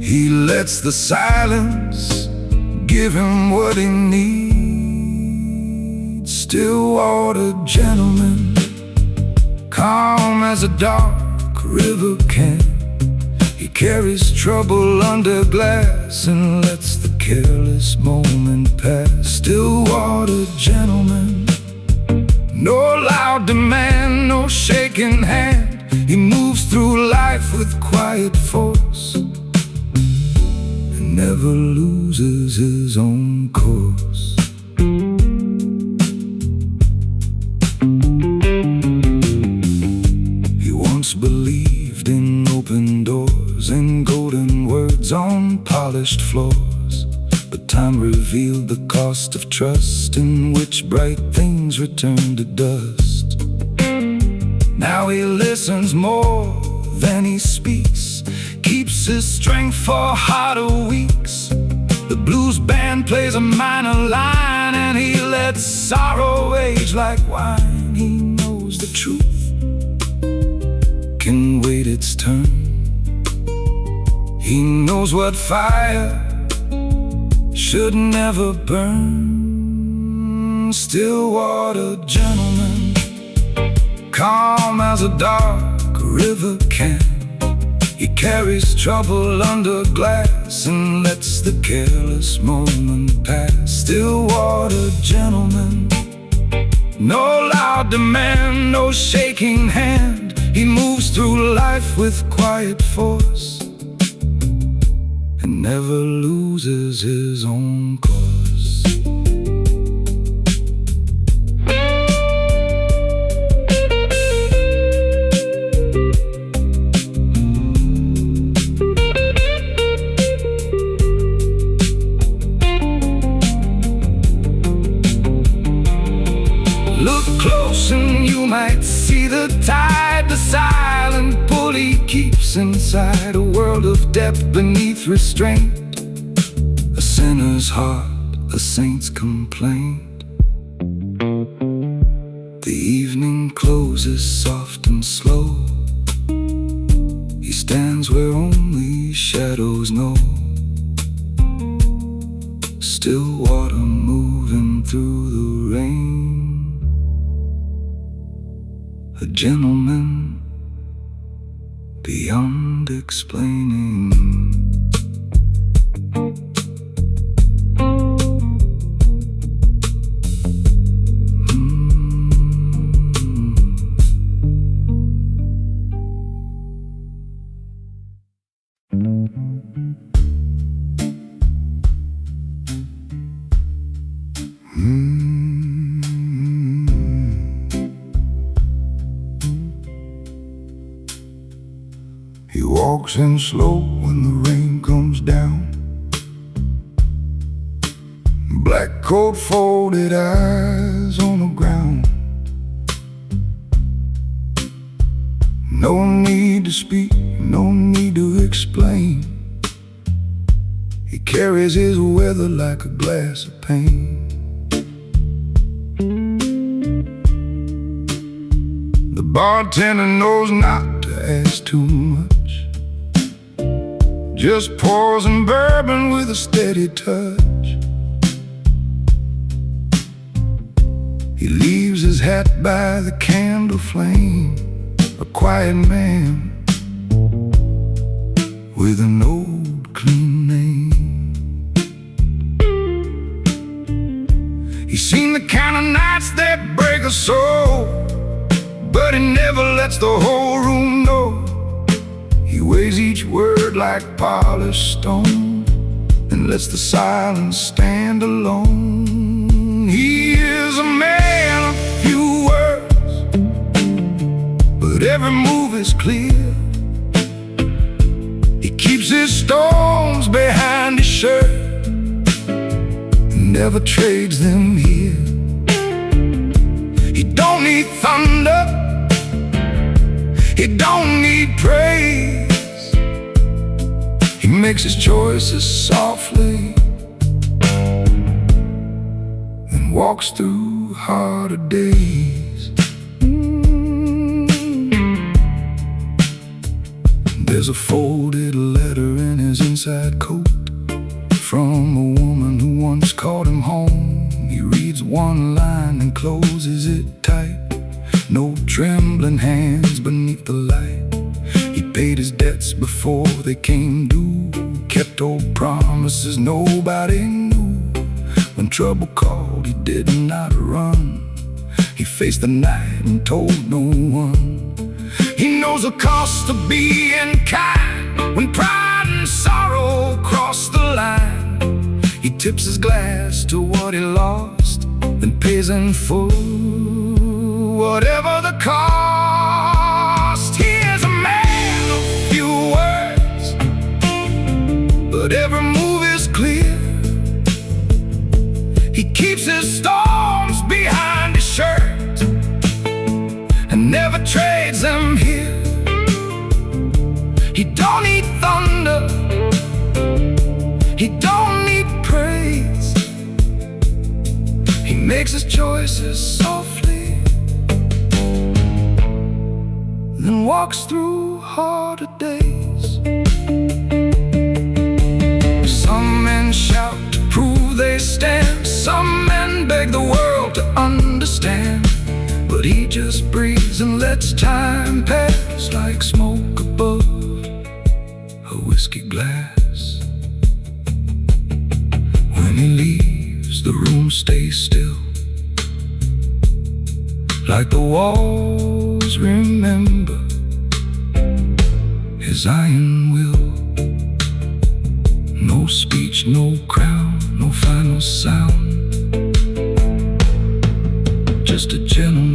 He lets the silence give him what he needs. Still-water gentleman, calm as a dark river can. He carries trouble under glass and lets the careless moment pass. Still-water gentleman, no loud demand, no shaking hand. He moves through life with quiet force and never loses his own course. He once believed in open doors and golden words on polished floors, but time revealed the cost of trust, in which bright things return to dust. Now he listens more than he speaks, keeps his strength for harder weeks. The blues band plays a minor line, and he lets sorrow age like wine. He knows the truth can wait its turn. He knows what fire should never burn. Still-water gentleman, calm as a dark river can. He carries trouble under glass and lets the careless moment pass. Still-water gentleman, no loud demand, no shaking hand. He moves through life with quiet force and never loses his own course. Look close and you might see the tide, the silent pull he keeps inside. A world of depth beneath restraint, a sinner's heart, a saint's complaint. The evening closes soft and slow. He stands where only shadows know. Still water moving through the rain. A gentleman beyond explaining. He walks in slow when the rain comes down. Black coat, folded eyes on the ground. No need to speak, no need to explain. He carries his weather like a glass of pain. The bartender knows not to ask too much, just pours in bourbon with a steady touch. He leaves his hat by the candle flame, a quiet man with an old clean name. He's seen the kind of nights that break a soul, but he never lets the whole room know. He weighs each word like polished stone and lets the silence stand alone. He is a man of few words, but every move is clear. He keeps his stones behind his shirt and never trades them here. He don't need thunder, he don't need praise. He makes his choices softly and walks through through harder days. There's a folded letter in his inside coat from a woman who once called him home. He reads one line and closes it tight. No trembling hands beneath the light. He paid his debts before they came due, kept old promises nobody knew. When trouble called, he did not run. He faced the night and told no one. He knows the cost of being kind. When pride and sorrow cross the line, he tips his glass to what he lost, then pays in full, whatever the cost. He is a man of few words, but every move is clear. He keeps his storms behind his shirt and never trades them here. He don't need thunder, he don't need praise. He makes his choices softly, then walks through harder days. Some men shout to prove they stand, some men beg the world to understand, but he just breathes and lets time pass like smoke above a whiskey glass. When he leaves, the room stays still, like the walls remember his iron will. No speech, no crown, no final sound, just a gentle